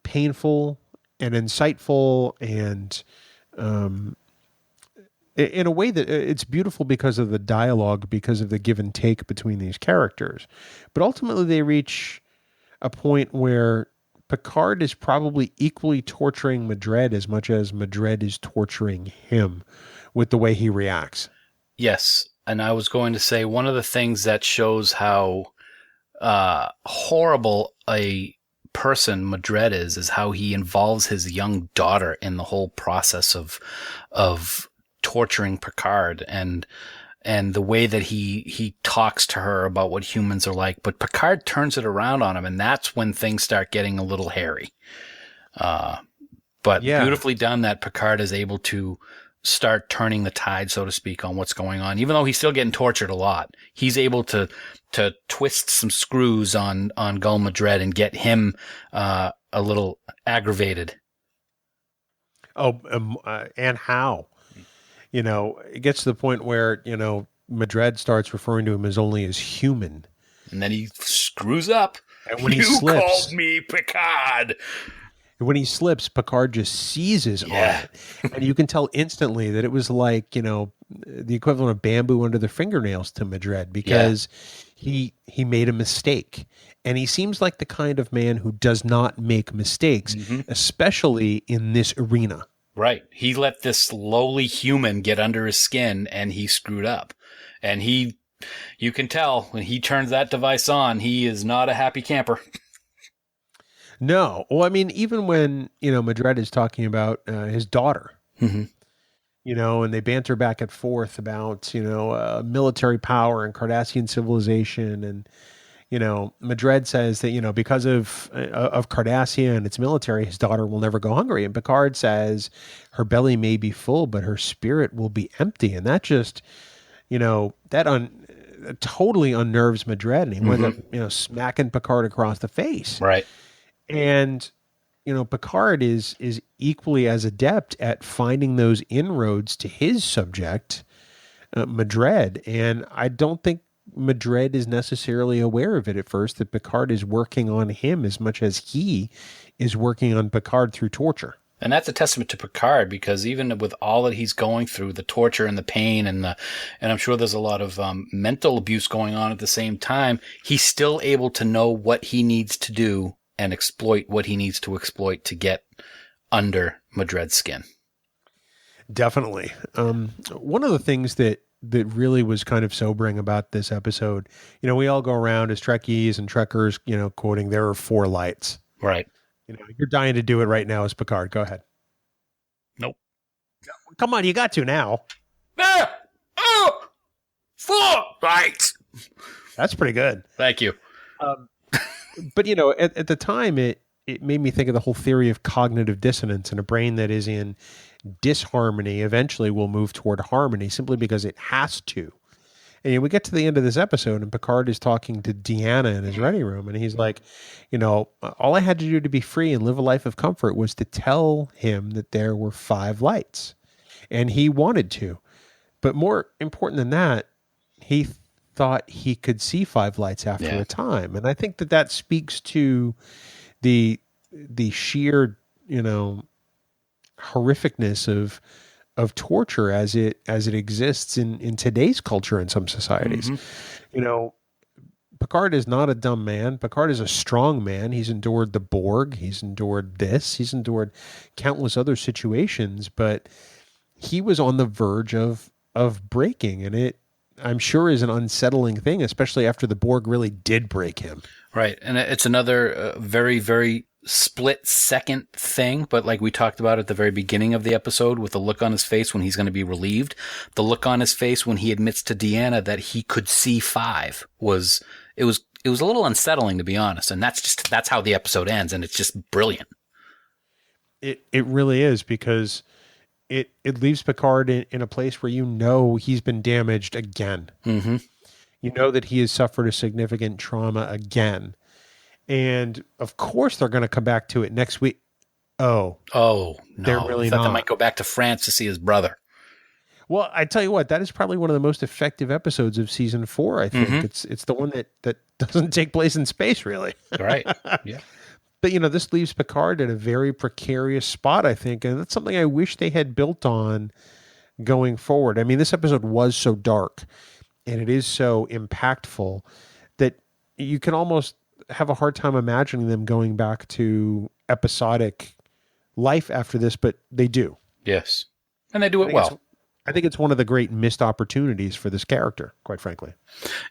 painful and insightful and in a way that it's beautiful because of the dialogue, because of the give and take between these characters. But ultimately they reach a point where Picard is probably equally torturing Madred as much as Madred is torturing him with the way he reacts. Yes. And I was going to say one of the things that shows how horrible a person Madred is how he involves his young daughter in the whole process of torturing Picard and the way that he talks to her about what humans are like. But Picard turns it around on him, and that's when things start getting a little hairy. But beautifully done that Picard is able to start turning the tide, so to speak, on what's going on. Even though he's still getting tortured a lot, he's able to twist some screws on Gul Madred and get him a little aggravated. And how? It gets to the point where, Madred starts referring to him as only as human. And then he screws up. And when he slips, you called me Picard. When he slips, Picard just seizes on it. And you can tell instantly that it was like, the equivalent of bamboo under the fingernails to Madred, because he made a mistake. And he seems like the kind of man who does not make mistakes, especially in this arena. Right. He let this lowly human get under his skin, and he screwed up. And you can tell when he turns that device on, he is not a happy camper. No. Well, I mean, even when, Madred is talking about his daughter, and they banter back and forth about, military power and Cardassian civilization. And, Madred says that, because of Cardassia and its military, his daughter will never go hungry. And Picard says her belly may be full, but her spirit will be empty. And that just, that totally unnerves Madred. And he winds up, smacking Picard across the face. Right. And, Picard is equally as adept at finding those inroads to his subject, Madred. And I don't think Madred is necessarily aware of it at first, that Picard is working on him as much as he is working on Picard through torture. And that's a testament to Picard, because even with all that he's going through, the torture and the pain and I'm sure there's a lot of mental abuse going on at the same time, he's still able to know what he needs to do and exploit what he needs to exploit to get under Madred's skin. Definitely. One of the things that really was kind of sobering about this episode, we all go around as Trekkies and Trekkers, quoting, "There are 4 lights." Right. You're dying to do it right now as Picard. Go ahead. Nope. Come on, you got to now. 4 lights. That's pretty good. Thank you. But, at the time, it made me think of the whole theory of cognitive dissonance, and a brain that is in disharmony eventually will move toward harmony simply because it has to. And we get to the end of this episode, and Picard is talking to Deanna in his ready room, and he's like, all I had to do to be free and live a life of comfort was to tell him that there were 5 lights. And he wanted to. But more important than that, he thought he could see 5 lights after a time. And I think that speaks to the sheer, horrificness of torture as it exists in today's culture in some societies. Picard is not a dumb man. Picard is a strong man. He's endured the Borg. He's endured this. He's endured countless other situations, but he was on the verge of breaking, and it, I'm sure, is an unsettling thing, especially after the Borg really did break him. Right. And it's another very, very split second thing, but like we talked about at the very beginning of the episode, with the look on his face when he's going to be relieved, the look on his face when he admits to Deanna that he could see 5 was it was a little unsettling, to be honest. And that's how the episode ends. And it's just brilliant. It really is, because it leaves Picard in a place where he's been damaged again. Mm-hmm. You know that he has suffered a significant trauma again. And of course they're going to come back to it next week. Oh, no. They're really not. They might go back to France to see his brother. Well, I tell you what, that is probably one of the most effective episodes of season 4, I think. Mm-hmm. It's the one that doesn't take place in space, really. Right. Yeah. But, this leaves Picard in a very precarious spot, I think. And that's something I wish they had built on going forward. I mean, this episode was so dark and it is so impactful that you can almost have a hard time imagining them going back to episodic life after this, but they do. Yes. And they do it well. I think it's one of the great missed opportunities for this character, quite frankly.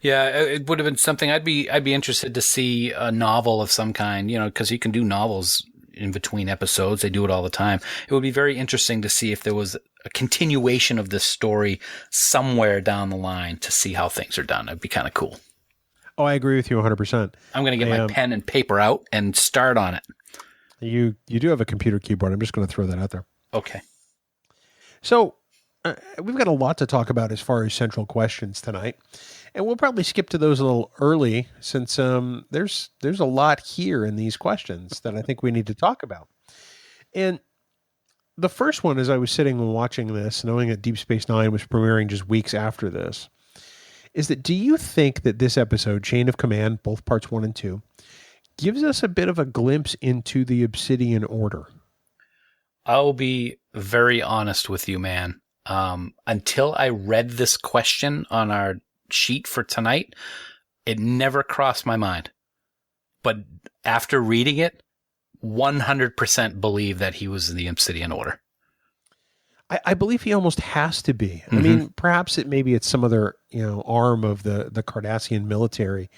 Yeah, it would have been something I'd be interested to see, a novel of some kind, because you can do novels in between episodes. They do it all the time. It would be very interesting to see if there was a continuation of this story somewhere down the line to see how things are done. It'd be kind of cool. Oh, I agree with you 100%. I'm going to get my pen and paper out and start on it. You do have a computer keyboard. I'm just going to throw that out there. Okay. So we've got a lot to talk about as far as central questions tonight, and we'll probably skip to those a little early since there's a lot here in these questions that I think we need to talk about. And the first one, as I was sitting and watching this, knowing that Deep Space Nine was premiering just weeks after this, is that do you think that this episode, Chain of Command, both parts 1 and 2, gives us a bit of a glimpse into the Obsidian Order? I'll be very honest with you, man. Until I read this question on our sheet for tonight, it never crossed my mind. But after reading it, 100% believe that he was in the Obsidian Order. I believe he almost has to be. Mm-hmm. I mean, perhaps it's some other, arm of the Cardassian military.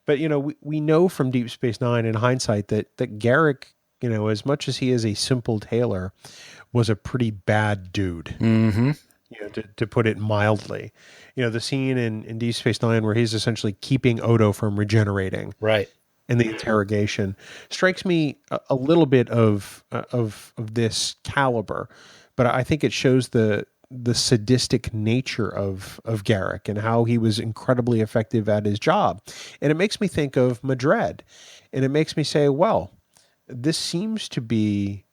But, we know from Deep Space Nine in hindsight that Garak, as much as he is a simple tailor, was a pretty bad dude, mm-hmm. To put it mildly. The scene in Deep Space Nine where he's essentially keeping Odo from regenerating. Right. In the interrogation strikes me a little bit of this caliber, but I think it shows the sadistic nature of Garak and how he was incredibly effective at his job. And it makes me think of Madred, and it makes me say, well, this seems to be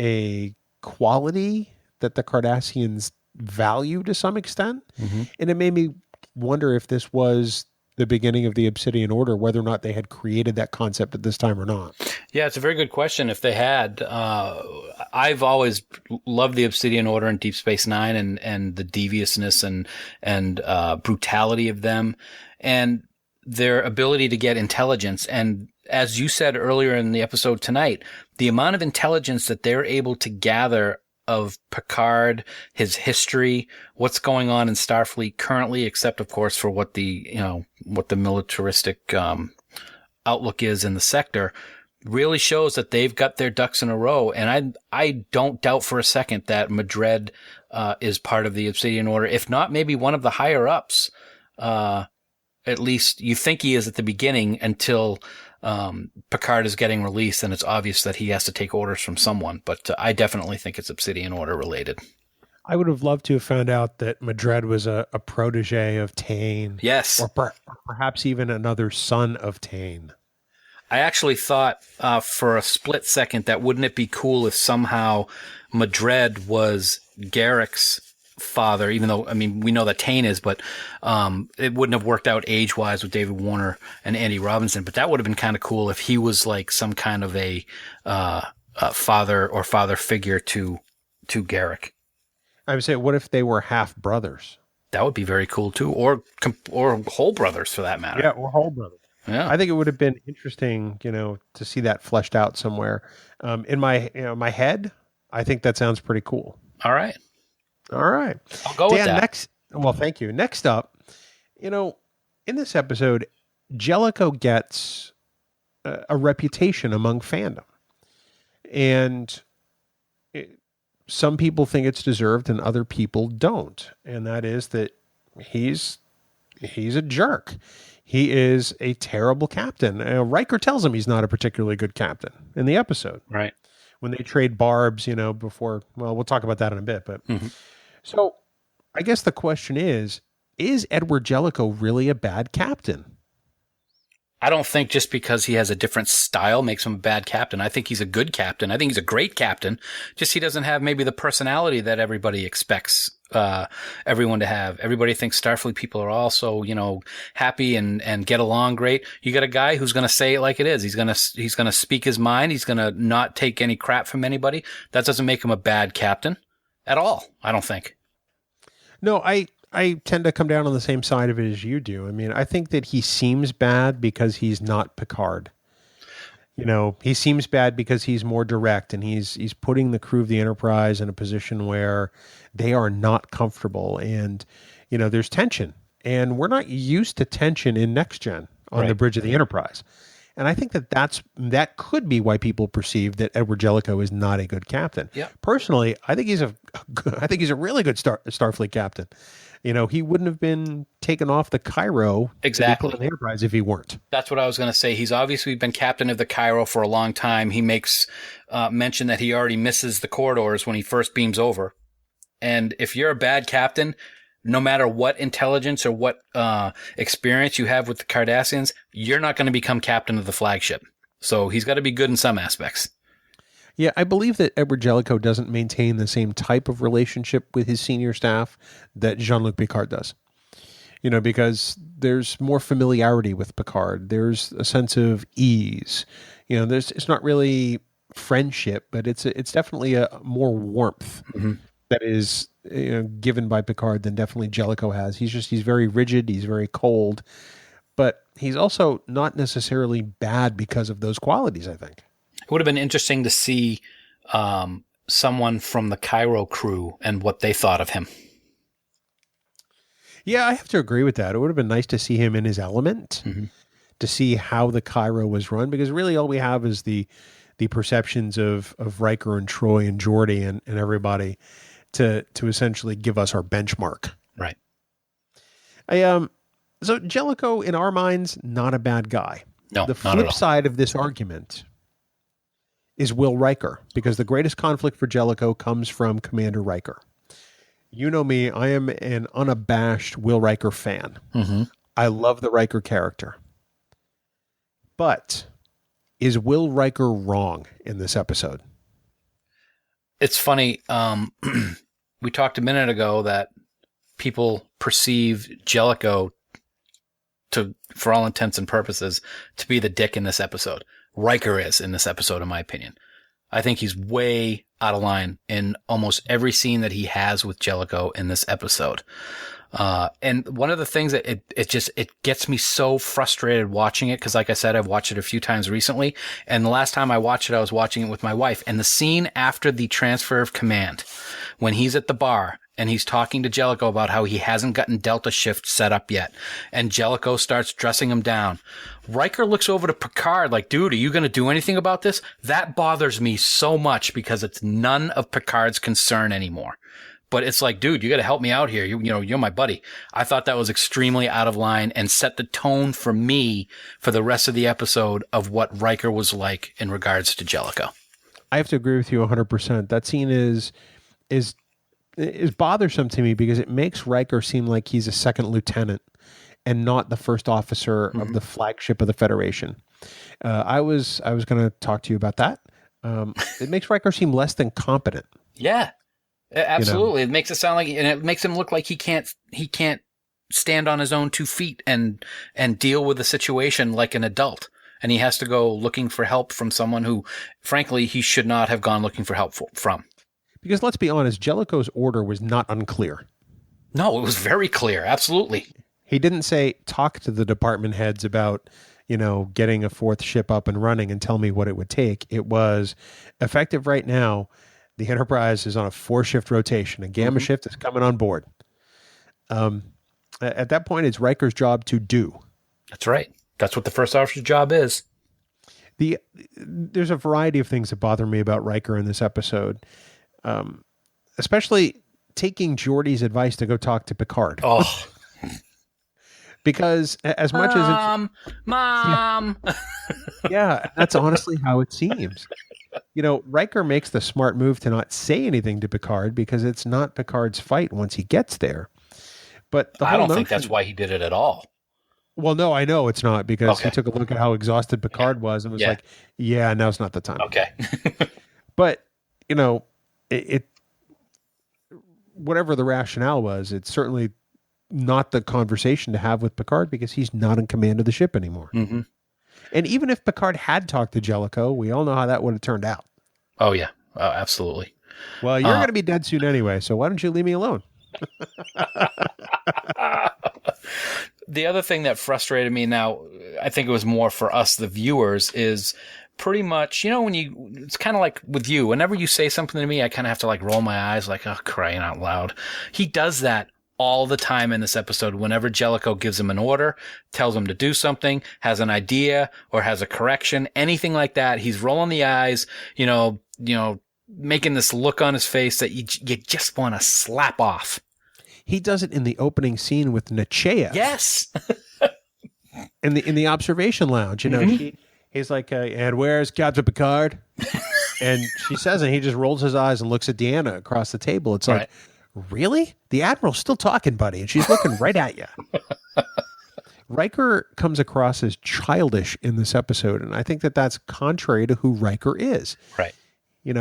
a quality that the Cardassians value to some extent. Mm-hmm. And it made me wonder if this was the beginning of the Obsidian Order, whether or not they had created that concept at this time or not. Yeah, it's a very good question. If they had, I've always loved the Obsidian Order in Deep Space Nine and the deviousness and brutality of them and their ability to get intelligence. And as you said earlier in the episode tonight, the amount of intelligence that they're able to gather of Picard, his history, what's going on in Starfleet currently, except of course for what the militaristic outlook is in the sector, really shows that they've got their ducks in a row. And I don't doubt for a second that Madred is part of the Obsidian Order, if not maybe one of the higher ups. At least you think he is at the beginning until Picard is getting released, and it's obvious that he has to take orders from someone. But I definitely think it's Obsidian Order related. I would have loved to have found out that Madred was a protege of Tain. Yes. Or perhaps even another son of Tain. I actually thought for a split second that wouldn't it be cool if somehow Madred was Garak's father, even though, I mean, we know that Tain is, but it wouldn't have worked out age-wise with David Warner and Andy Robinson, but that would have been kind of cool if he was like some kind of a father figure to Garak. I would say, what if they were half brothers? That would be very cool too, or whole brothers for that matter. Yeah, or whole brothers. Yeah, I think it would have been interesting, to see that fleshed out somewhere. In my head, I think that sounds pretty cool. All right. I'll go with that. Well, thank you. Next up, in this episode, Jellico gets a reputation among fandom, and some people think it's deserved and other people don't. And that is that he's a jerk. he is a terrible captain. Riker tells him he's not a particularly good captain in the episode. Right. When they trade barbs, before, well, we'll talk about that in a bit. But So I guess the question is Edward Jellico really a bad captain? I don't think just because he has a different style makes him a bad captain. I think he's a good captain. I think he's a great captain. Just he doesn't have maybe the personality that everybody expects everyone to have. Everybody thinks Starfleet people are all so, happy and get along great. You got a guy who's going to say it like it is. He's going to speak his mind. He's going to not take any crap from anybody. That doesn't make him a bad captain at all, I don't think. No, I tend to come down on the same side of it as you do. I mean, I think that he seems bad because he's not Picard. He seems bad because he's more direct, and he's putting the crew of the Enterprise in a position where they are not comfortable, and there's tension, and we're not used to tension in Next Gen on the bridge of the Enterprise. And I think that could be why people perceive that Edward Jellico is not a good captain. Yeah. Personally, I think he's a really good Starfleet captain. He wouldn't have been taken off the Cairo exactly to be put on the Enterprise if he weren't. That's what I was going to say. He's obviously been captain of the Cairo for a long time. He makes mention that he already misses the corridors when he first beams over. And if you're a bad captain, no matter what intelligence or what experience you have with the Cardassians, you're not going to become captain of the flagship. So he's got to be good in some aspects. Yeah, I believe that Edward Jellico doesn't maintain the same type of relationship with his senior staff that Jean-Luc Picard does. Because there's more familiarity with Picard. There's a sense of ease. It's not really friendship, but it's definitely a more warmth that is given by Picard than definitely Jellico has. He's very rigid. He's very cold, but he's also not necessarily bad because of those qualities, I think. It would have been interesting to see someone from the Cairo crew and what they thought of him. Yeah, I have to agree with that. It would have been nice to see him in his element, to see how the Cairo was run, because really all we have is the perceptions of Riker and Troi and Geordi and everybody to essentially give us our benchmark. Right. So Jellico, in our minds, not a bad guy. No, the flip side of this argument is Will Riker, because the greatest conflict for Jellico comes from Commander Riker. You know me, I am an unabashed Will Riker fan. I love the Riker character. But is Will Riker wrong in this episode? It's funny. We talked a minute ago that people perceive Jellico for all intents and purposes, to be the dick in this episode. Riker is in this episode, in my opinion. I think he's way out of line in almost every scene that he has with Jellico in this episode. And one of the things that it gets me so frustrated watching it, because like I said, I've watched it a few times recently, and the last time I watched it, I was watching it with my wife, and the scene after the transfer of command, when he's at the bar, and he's talking to Jellico about how he hasn't gotten Delta Shift set up yet. And Jellico starts dressing him down. Riker looks over to Picard like, dude, are you going to do anything about this? That bothers me so much because it's none of Picard's concern anymore. But it's like, dude, you got to help me out here. You're my buddy. I thought that was extremely out of line and set the tone for me for the rest of the episode of what Riker was like in regards to Jellico. I have to agree with you 100%. That scene is bothersome to me because it makes Riker seem like he's a second lieutenant and not the first officer of the flagship of the Federation. I was going to talk to you about that. It makes Riker seem less than competent. Yeah, absolutely. It makes it sound like, and it makes him look like he can't stand on his own 2 feet and deal with the situation like an adult. And he has to go looking for help from someone who, frankly, he should not have gone looking for help from. Because let's be honest, Jellico's order was not unclear. No, it was very clear. Absolutely. He didn't say, talk to the department heads about, getting a 4th ship up and running and tell me what it would take. It was effective right now. The Enterprise is on a 4-shift rotation. A gamma shift is coming on board. At that point, it's Riker's job to do. That's right. That's what the first officer's job is. There's a variety of things that bother me about Riker in this episode. Especially taking Geordi's advice to go talk to Picard. Oh, Because as much as Mom. yeah, that's honestly how it seems. Riker makes the smart move to not say anything to Picard because it's not Picard's fight once he gets there. But I don't think that's why he did it at all. Well, no, I know it's not because he took a look at how exhausted Picard was and was like, yeah, now's not the time. Okay. But, it whatever the rationale was, it's certainly not the conversation to have with Picard because he's not in command of the ship anymore. Mm-hmm. And even if Picard had talked to Jellico, we all know how that would have turned out. Oh, yeah. Oh, absolutely. Well, you're going to be dead soon anyway, so why don't you leave me alone? The other thing that frustrated me now, I think it was more for us, the viewers, is pretty much, it's kind of like with you, whenever you say something to me, I kind of have to roll my eyes like, oh, crying out loud. He does that all the time in this episode. Whenever Jellico gives him an order, tells him to do something, has an idea or has a correction, anything like that, he's rolling the eyes, making this look on his face that you just want to slap off. He does it in the opening scene with Nechayev. Yes. in the observation lounge, he's like, and where's Captain Picard? And she says, and he just rolls his eyes and looks at Deanna across the table. It's like, really? The Admiral's still talking, buddy, and she's looking right at you. Riker comes across as childish in this episode, and I think that's contrary to who Riker is. Right. He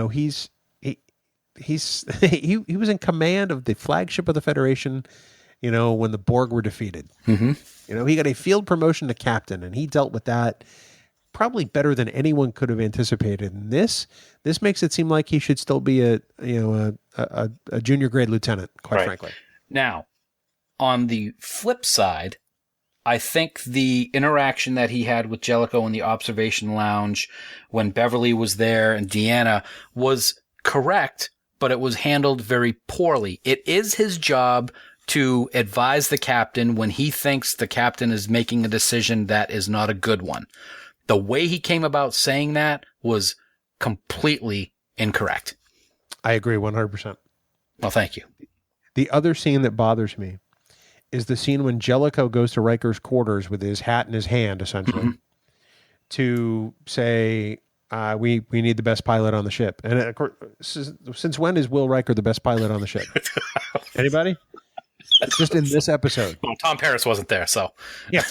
was in command of the flagship of the Federation, when the Borg were defeated. Mm-hmm. He got a field promotion to captain, and he dealt with that probably better than anyone could have anticipated. And this makes it seem like he should still be a junior grade lieutenant, quite frankly. Now, on the flip side, I think the interaction that he had with Jellico in the observation lounge when Beverly was there and Deanna was correct, but it was handled very poorly. It is his job to advise the captain when he thinks the captain is making a decision that is not a good one. The way he came about saying that was completely incorrect. I agree 100%. Well, thank you. The other scene that bothers me is the scene when Jellico goes to Riker's quarters with his hat in his hand, essentially, to say, we need the best pilot on the ship. And of course, since when is Will Riker the best pilot on the ship? Anybody? Just in this episode. Well, Tom Paris wasn't there, so. Yeah.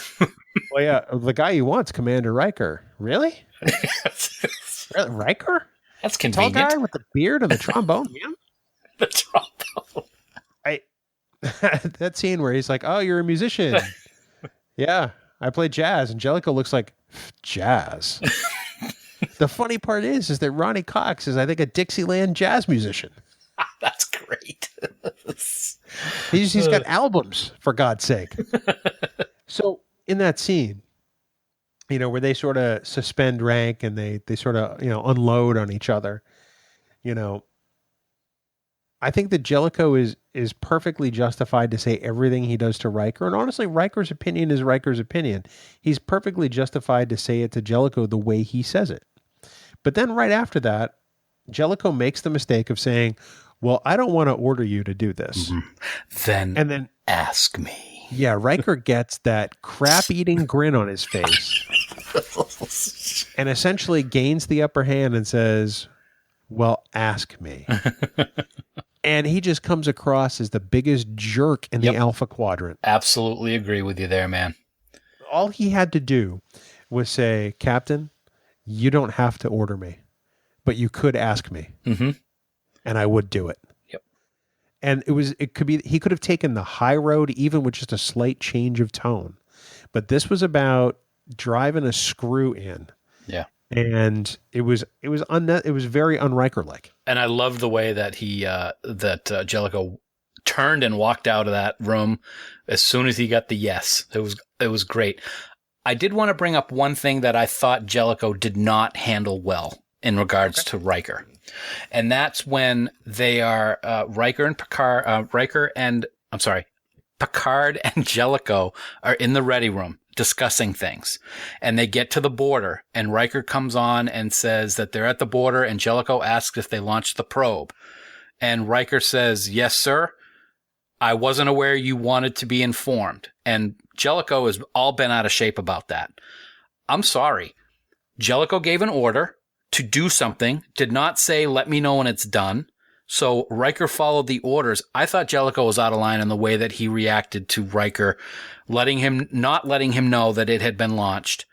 Well, yeah, the guy you want's Commander Riker. Really? Riker? That's convenient. Tall guy with the beard and the trombone. Yeah. The trombone. That scene where he's like, oh, you're a musician. Yeah, I play jazz. And Jellico looks like, jazz? The funny part is that Ronnie Cox is, I think, a Dixieland jazz musician. That's great. He's got albums, for God's sake. So in that scene, where they sort of suspend rank and they sort of, unload on each other, I think that Jellico is perfectly justified to say everything he does to Riker. And honestly, Riker's opinion is Riker's opinion. He's perfectly justified to say it to Jellico the way he says it. But then right after that, Jellico makes the mistake of saying, well, I don't want to order you to do this. Mm-hmm. Then ask me. Yeah, Riker gets that crap-eating grin on his face and essentially gains the upper hand and says, well, ask me. And he just comes across as the biggest jerk in the Alpha Quadrant. Absolutely agree with you there, man. All he had to do was say, Captain, you don't have to order me, but you could ask me. Mm-hmm. And I would do it. Yep. And he could have taken the high road even with just a slight change of tone. But this was about driving a screw in. Yeah. And it was very un-Riker-like. And I love the way that Jellico turned and walked out of that room as soon as he got the yes. It was great. I did want to bring up one thing that I thought Jellico did not handle well in regards to Riker. And that's when they are Picard and Jellico are in the ready room discussing things. And they get to the border and Riker comes on and says that they're at the border and Jellico asks if they launched the probe. And Riker says, yes, sir. I wasn't aware you wanted to be informed. And Jellico has all been out of shape about that. I'm sorry. Jellico gave an order to do something, did not say, let me know when it's done. So Riker followed the orders. I thought Jellico was out of line in the way that he reacted to Riker, not letting him know that it had been launched,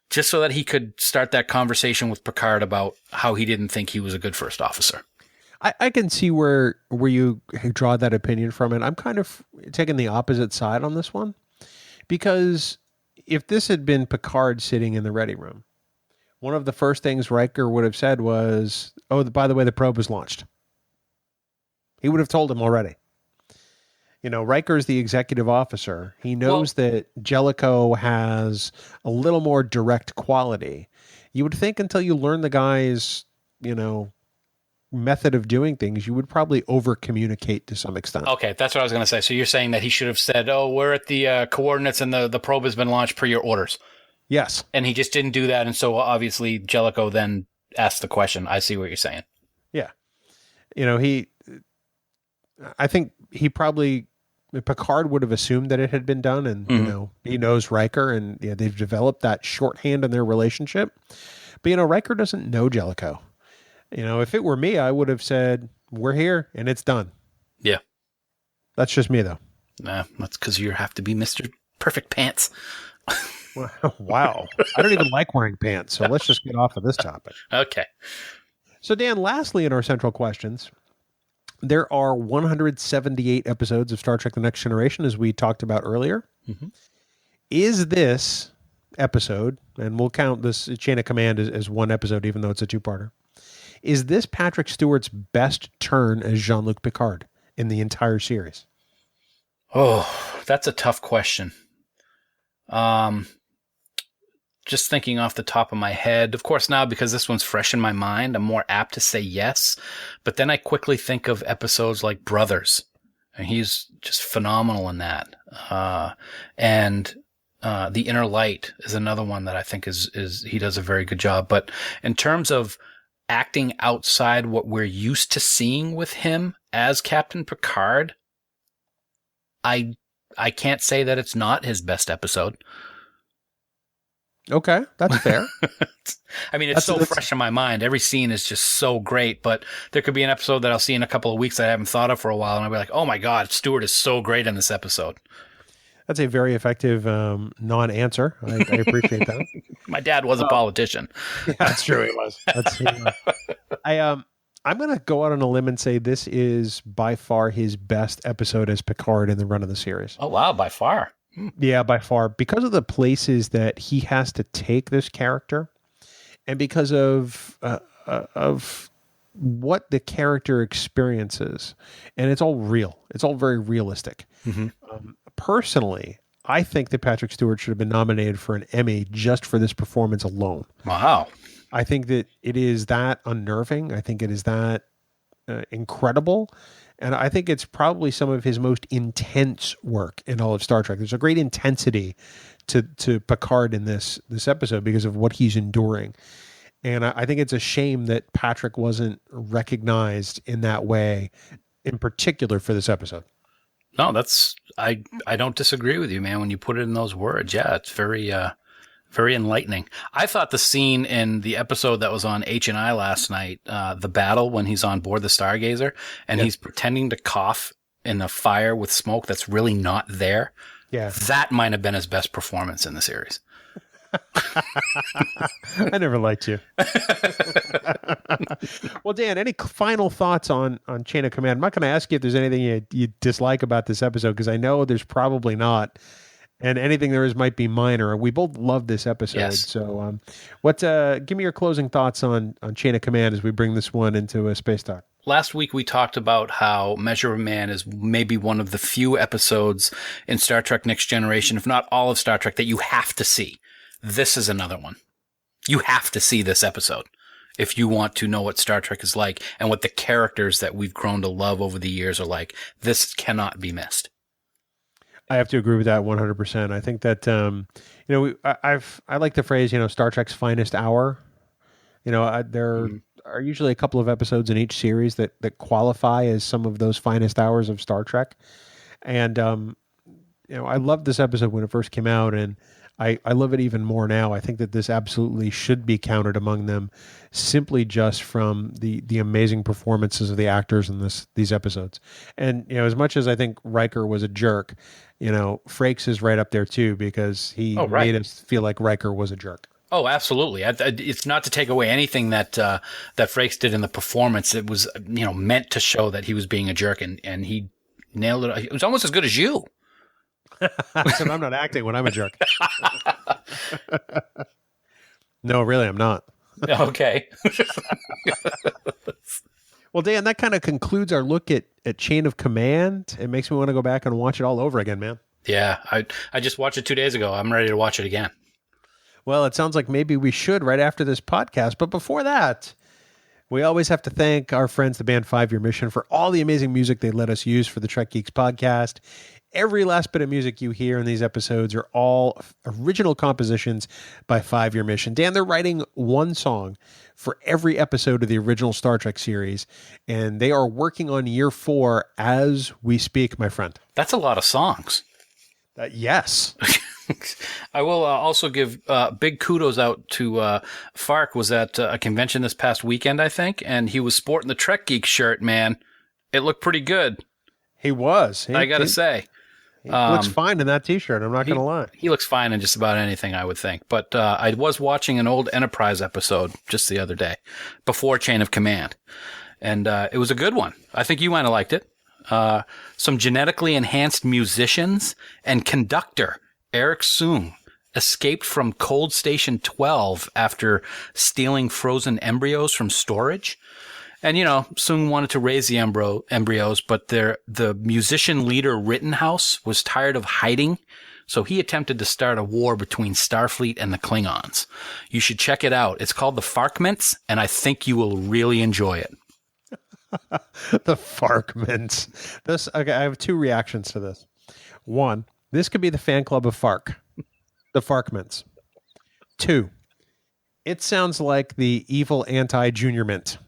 just so that he could start that conversation with Picard about how he didn't think he was a good first officer. I can see where you draw that opinion from, and I'm kind of taking the opposite side on this one, because if this had been Picard sitting in the ready room, one of the first things Riker would have said was, oh, by the way, the probe was launched. He would have told him already. Riker's the executive officer. He knows that Jellico has a little more direct quality. You would think until you learn the guy's, method of doing things, you would probably over-communicate to some extent. Okay, that's what I was going to say. So you're saying that he should have said, oh, we're at the coordinates and the probe has been launched per your orders. Yes. And he just didn't do that, and so obviously Jellico then asked the question. I see what you're saying. Yeah. I think Picard would have assumed that it had been done, and, he knows Riker, and they've developed that shorthand in their relationship. But, Riker doesn't know Jellico. If it were me, I would have said, we're here, and it's done. Yeah. That's just me, though. Nah, that's because you have to be Mr. Perfect Pants. Wow. I don't even like wearing pants, so let's just get off of this topic. Okay. So, Dan, lastly in our central questions, there are 178 episodes of Star Trek The Next Generation, as we talked about earlier. Mm-hmm. Is this episode, and we'll count this Chain of Command as one episode, even though it's a two-parter, is this Patrick Stewart's best turn as Jean-Luc Picard in the entire series? Oh, that's a tough question. Just thinking off the top of my head, of course now, because this one's fresh in my mind, I'm more apt to say yes. But then I quickly think of episodes like Brothers, and he's just phenomenal in that. And The Inner Light is another one that I think is he does a very good job. But in terms of acting outside what we're used to seeing with him as Captain Picard, I can't say that it's not his best episode. Okay, that's fair. I mean, it's fresh in my mind. Every scene is just so great, but there could be an episode that I'll see in a couple of weeks that I haven't thought of for a while, and I'll be like, oh my God, Stewart is so great in this episode. That's a very effective non-answer. I appreciate that. My dad was a politician. Yeah, that's true. He was. I'm going to go out on a limb and say this is by far his best episode as Picard in the run of the series. Oh, wow. By far. Yeah, by far. Because of the places that he has to take this character, and because of what the character experiences, and it's all real. It's all very realistic. Mm-hmm. Personally, I think that Patrick Stewart should have been nominated for an Emmy just for this performance alone. Wow. I think that it is that unnerving. I think it is that incredible. And I think it's probably some of his most intense work in all of Star Trek. There's a great intensity to Picard in this episode because of what he's enduring. And I think it's a shame that Patrick wasn't recognized in that way, in particular for this episode. No, I don't disagree with you, man. When you put it in those words, yeah, it's very enlightening. I thought the scene in the episode that was on H&I last night, the battle when he's on board the Stargazer and he's pretending to cough in a fire with smoke that's really not there. Yeah, that might have been his best performance in the series. I never liked you. Well, Dan, any final thoughts on Chain of Command? I'm not going to ask you if there's anything you dislike about this episode, because I know there's probably not, and anything there is might be minor. We both love this episode. Yes. So give me your closing thoughts on Chain of Command as we bring this one into a Space Talk. Last week, we talked about how Measure of Man is maybe one of the few episodes in Star Trek Next Generation, if not all of Star Trek, that you have to see. This is another one. You have to see this episode if you want to know what Star Trek is like and what the characters that we've grown to love over the years are like. This cannot be missed. I have to agree with that 100%. I think that, I like the phrase, Star Trek's finest hour. There are usually a couple of episodes in each series that qualify as some of those finest hours of Star Trek. And I loved this episode when it first came out, and I love it even more now. I think that this absolutely should be counted among them, simply just from the amazing performances of the actors in these episodes. And as much as I think Riker was a jerk, Frakes is right up there too, because he made us feel like Riker was a jerk. Oh, absolutely. It's not to take away anything that Frakes did in the performance. It was meant to show that he was being a jerk, and he nailed it. It was almost as good as you. Except I'm not acting when I'm a jerk. No, really, I'm not. Okay. Well, Dan, that kind of concludes our look at Chain of Command. It makes me want to go back and watch it all over again, man. Yeah, I just watched it 2 days ago. I'm ready to watch it again. Well, it sounds like maybe we should right after this podcast. But before that, we always have to thank our friends, the band 5 Year Mission, for all the amazing music they let us use for the Trek Geeks podcast. Every last bit of music you hear in these episodes are all original compositions by 5 Year Mission. Dan, they're writing one song for every episode of the original Star Trek series, and they are working on year 4 as we speak, my friend. That's a lot of songs. Yes. I will also give big kudos out to Fark. Was at a convention this past weekend, I think, and he was sporting the Trek Geek shirt, man. It looked pretty good. He was. I got to say. He looks fine in that T-shirt. I'm not going to lie. He looks fine in just about anything, I would think. But I was watching an old Enterprise episode just the other day, before Chain of Command, and it was a good one. I think you might have liked it. Some genetically enhanced musicians and conductor Eric Soong escaped from Cold Station 12 after stealing frozen embryos from storage. And, Soong wanted to raise the embryos, but the musician leader Rittenhouse was tired of hiding, so he attempted to start a war between Starfleet and the Klingons. You should check it out. It's called The Farkments, and I think you will really enjoy it. The Farkments. Okay, I have 2 reactions to this. 1, this could be the fan club of Fark. The Farkments. 2, it sounds like the evil anti-Junior Mint.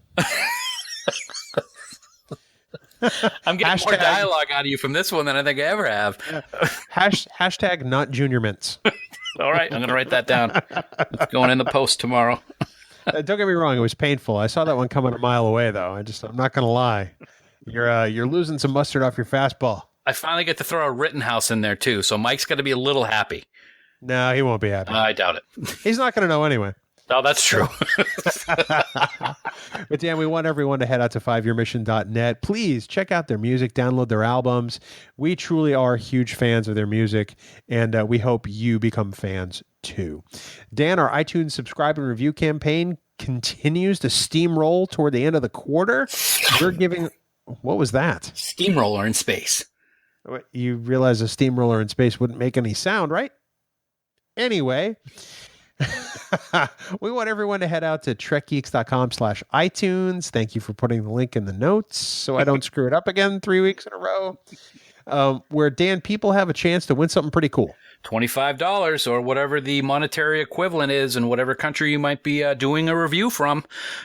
I'm getting more dialogue out of you from this one than I think I ever have. Hashtag not Junior Mints. All right, I'm going to write that down. It's going in the post tomorrow. Don't get me wrong; it was painful. I saw that one coming a mile away, though. I'm not going to lie. You're losing some mustard off your fastball. I finally get to throw a Rittenhouse in there too, so Mike's got to be a little happy. No, he won't be happy. I doubt it. He's not going to know anyway. Oh, that's true. But Dan, we want everyone to head out to 5yearmission.net. Please check out their music, download their albums. We truly are huge fans of their music, and we hope you become fans too. Dan, our iTunes subscribe and review campaign continues to steamroll toward the end of the quarter. We're giving... What was that? Steamroller in space. You realize a steamroller in space wouldn't make any sound, right? Anyway... we want everyone to head out to trekgeeks.com/iTunes. Thank you for putting the link in the notes so I don't screw it up again 3 weeks in a row. Where, Dan, people have a chance to win something pretty cool. $25 or whatever the monetary equivalent is in whatever country you might be doing a review from.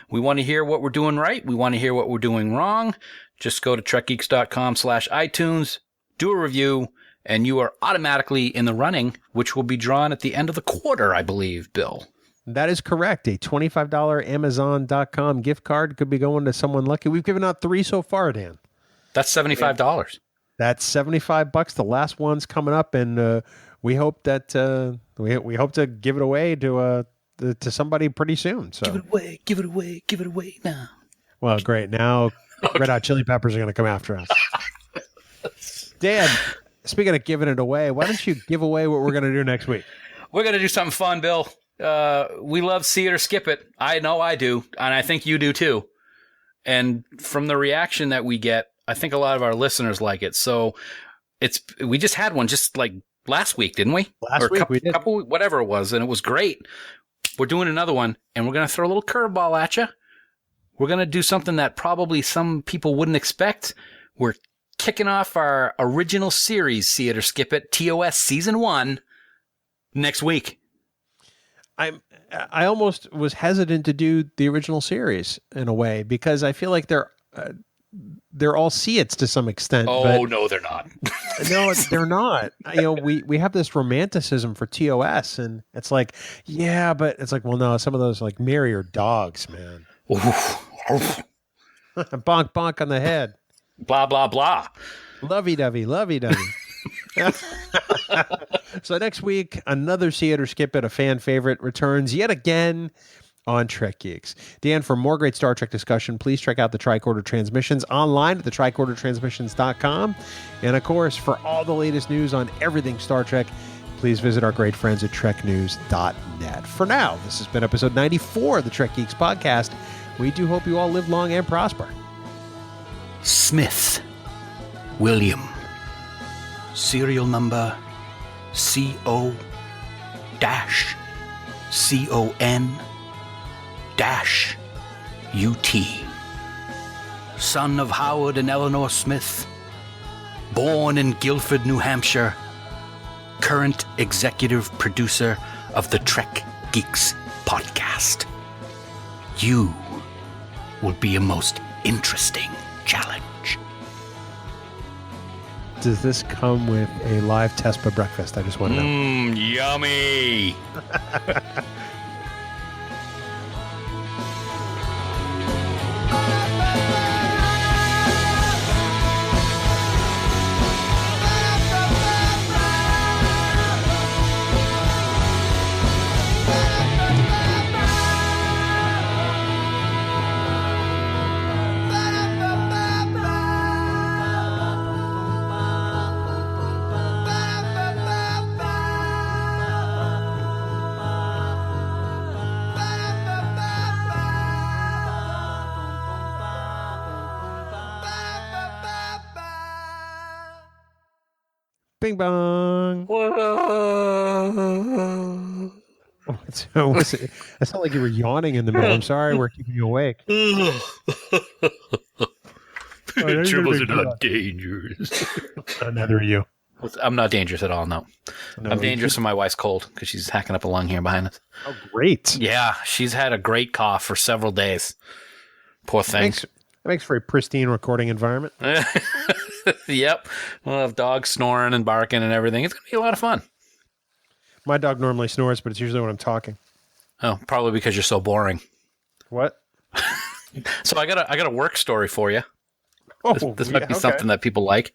We want to hear what we're doing right. We want to hear what we're doing wrong. Just go to trekgeeks.com/iTunes, do a review, and you are automatically in the running, which will be drawn at the end of the quarter, I believe, Bill. That is correct. A $25 Amazon.com gift card could be going to someone lucky. We've given out 3 so far, Dan. That's $75. That's $75. The last one's coming up, and we hope that we hope to give it away to somebody pretty soon. So give it away now. Well, great. Now Red Hot Chili Peppers are going to come after us. Dan, speaking of giving it away, why don't you give away what we're going to do next week? We're going to do something fun, Bill. We love See It or Skip It. I know I do, and I think you do too. And from the reaction that we get, I think a lot of our listeners like it. So we just had one just like last week, didn't we? Last week we did. Couple, whatever it was, and it was great. We're doing another one, and we're going to throw a little curveball at you. We're going to do something that probably some people wouldn't expect. We're kicking off our original series, See It or Skip It, TOS Season 1, next week. I almost was hesitant to do the original series in a way because I feel like they're all see-its to some extent. Oh, no, they're not. No, they're not. We have this romanticism for TOS, and it's like, yeah, but it's like, well, no, some of those like Mary are dogs, man. Bonk, bonk on the head. Blah, blah, blah. Lovey-dovey, lovey-dovey. So next week, another See It or Skip It, a fan favorite, returns yet again on Trek Geeks. Dan, for more great Star Trek discussion, please check out the Tricorder Transmissions online at the tricordertransmissions.com. And of course, for all the latest news on everything Star Trek, please visit our great friends at treknews.net. For now, this has been episode 94 of the Trek Geeks podcast. We do hope you all live long and prosper. Smith, William, serial number CO-CON-UT. Son of Howard and Eleanor Smith, born in Guilford, New Hampshire, current executive producer of the Trek Geeks podcast. You will be a most interesting challenge. Does this come with a live Tespa breakfast? I just want to know. Yummy. Bing bong. So it sounded like you were yawning in the middle. I'm sorry, we're keeping you awake. Troubles are not dangerous. Neither are you. I'm not dangerous at all, no. I'm dangerous when my wife's cold because she's hacking up a lung here behind us. Oh, great. Yeah, she's had a great cough for several days. Poor thing. It makes for a pristine recording environment. Yep. We'll have dogs snoring and barking and everything. It's going to be a lot of fun. My dog normally snores, but it's usually when I'm talking. Oh, probably because you're so boring. What? So I got a work story for you. Oh, this might be something that people like.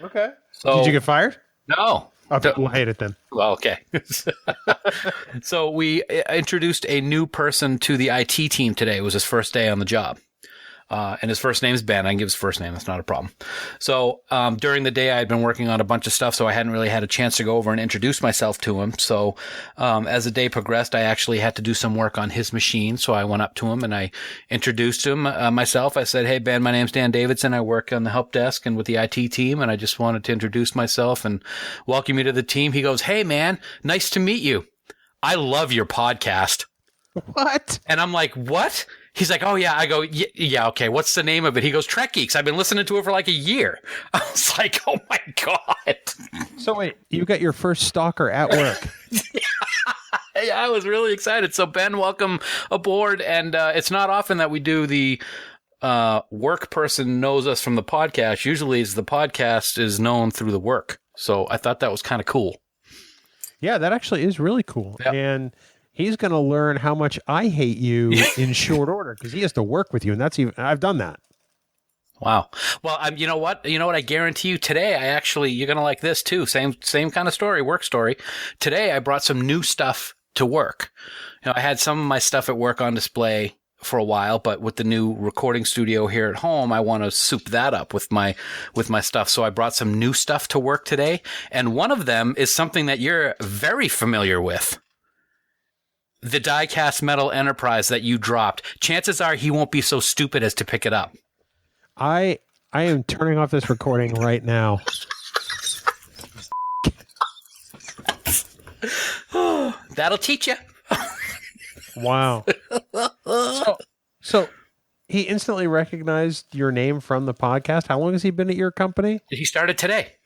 Okay. So, did you get fired? No. We'll hate it then. Well, okay. So we introduced a new person to the IT team today. It was his first day on the job. And his first name is Ben. I can give his first name. That's not a problem. So during the day, I had been working on a bunch of stuff, so I hadn't really had a chance to go over and introduce myself to him. So as the day progressed, I actually had to do some work on his machine. So I went up to him and I introduced him myself. I said, "Hey, Ben, my name's Dan Davidson. I work on the help desk and with the IT team, and I just wanted to introduce myself and welcome you to the team." He goes, "Hey, man, nice to meet you. I love your podcast." What? And I'm like, "What?" He's like, "Oh, yeah." I go, yeah, okay. What's the name of it? He goes, "Trek Geeks. I've been listening to it for like a year." I was like, oh, my God. So wait, you got your first stalker at work. Yeah, I was really excited. So, Ben, welcome aboard. And it's not often that we do the work person knows us from the podcast. Usually the podcast is known through the work. So I thought that was kind of cool. Yeah, that actually is really cool. Yep. And he's going to learn how much I hate you in short order because he has to work with you. And I've done that. Wow. Well, you know what? I guarantee you today, you're going to like this too. Same kind of story, work story. Today, I brought some new stuff to work. I had some of my stuff at work on display for a while, but with the new recording studio here at home, I want to soup that up with my stuff. So I brought some new stuff to work today. And one of them is something that you're very familiar with. The die-cast metal Enterprise that you dropped. Chances are he won't be so stupid as to pick it up. I am turning off this recording right now. That'll teach you. Wow. So he instantly recognized your name from the podcast. How long has he been at your company? He started today.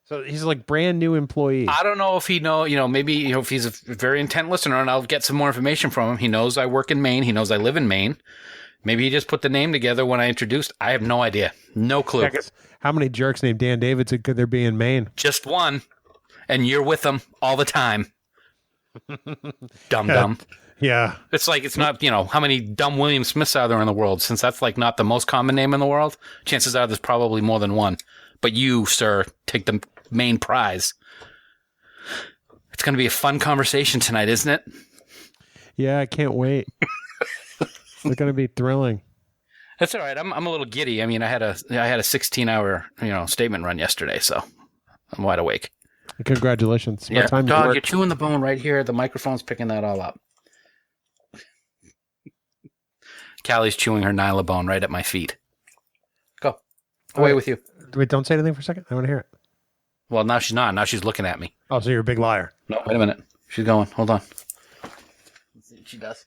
So he's like brand new employee. I don't know if he maybe if he's a very intent listener, and I'll get some more information from him. He knows I work in Maine. He knows I live in Maine. Maybe he just put the name together when I introduced. I have no idea. No clue. Yeah, 'cause how many jerks named Dan Davidson could there be in Maine? Just one. And you're with them all the time. Dumb. Yeah. It's like, it's not, how many dumb William Smiths are there in the world? Since that's like not the most common name in the world, chances are there's probably more than one. But you, sir, take the main prize. It's going to be a fun conversation tonight, isn't it? Yeah, I can't wait. It's going to be thrilling. That's all right. I'm a little giddy. I mean, I had a 16-hour, statement run yesterday, so I'm wide awake. Congratulations. Yeah, dog, you're chewing the bone right here. The microphone's picking that all up. Callie's chewing her Nyla bone right at my feet. Go. Away with you. Wait, don't say anything for a second. I want to hear it. Well, now she's not. Now she's looking at me. Oh, so you're a big liar. No, wait a minute. She's going. Hold on. Let's see what she does.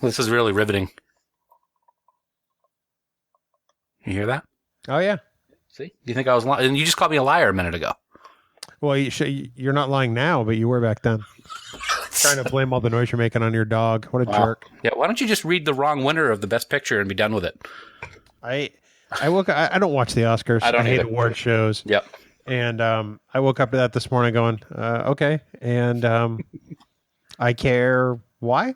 This is really riveting. You hear that? Oh, yeah. See? Do you think I was lying? And you just called me a liar a minute ago. Well, you're not lying now, but you were back then. Trying to blame all the noise you're making on your dog. What a jerk. Yeah, why don't you just read the wrong winner of the best picture and be done with it? I don't watch the Oscars. I don't hate either. award shows. Yep. And I woke up to that this morning going, okay. And I care why?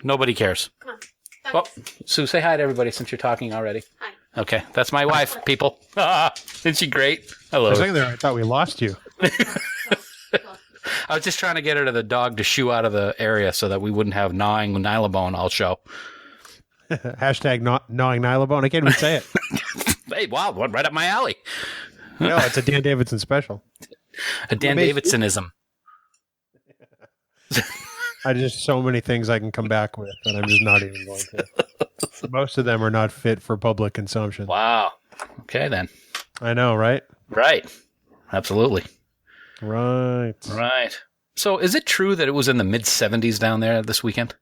Nobody cares. Come on. Oh, Sue, say hi to everybody since you're talking already. Hi. Okay, that's my wife, people. Isn't she great? I For love a her. second there, I thought we lost you. I was just trying to get her to the dog to shoo out of the area so that we wouldn't have gnawing Nyla bone all show. Hashtag gnawing Nylabone. I can't even say it. Hey, wow, right up my alley. No, it's a Dan Davidson special. A Dan Davidsonism. I just so many things I can come back with, and I'm just not even going to. Most of them are not fit for public consumption. Wow. Okay, then. I know, right? Right. Absolutely. Right. Right. So is it true that it was in the mid-70s down there this weekend?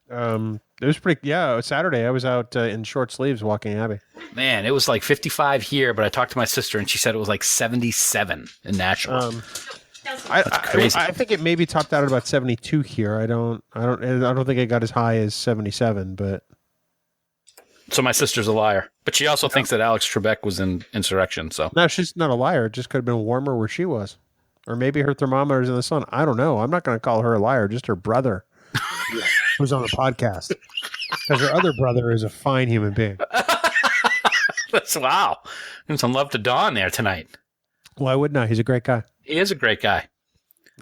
It was pretty, yeah, it was Saturday. I was out in short sleeves walking Abby. Man, it was like 55 here, but I talked to my sister and she said it was like 77 in Nashville. That's crazy. I think it maybe topped out at about 72 here. I don't think it got as high as 77, but so my sister's a liar, but she also thinks that Alex Trebek was in insurrection. So no, she's not a liar. It just could have been warmer where she was, or maybe her thermometer's in the sun. I don't know. I'm not going to call her a liar. Just her brother, who's on the podcast, because her other brother is a fine human being. Wow, and some love to Dawn there tonight. Why wouldn't I? He's a great guy. He is a great guy.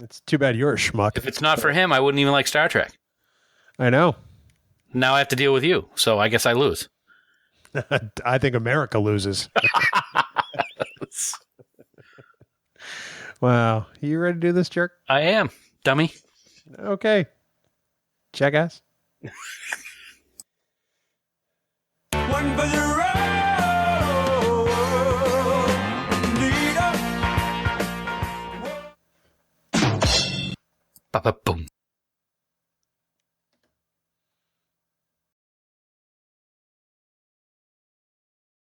It's too bad you're a schmuck. If it's not for him, I wouldn't even like Star Trek. I know. Now I have to deal with you, so I guess I lose. I think America loses. Wow. You ready to do this, jerk? I am, dummy. Okay. Jackass. One for the road. Ba-ba-boom.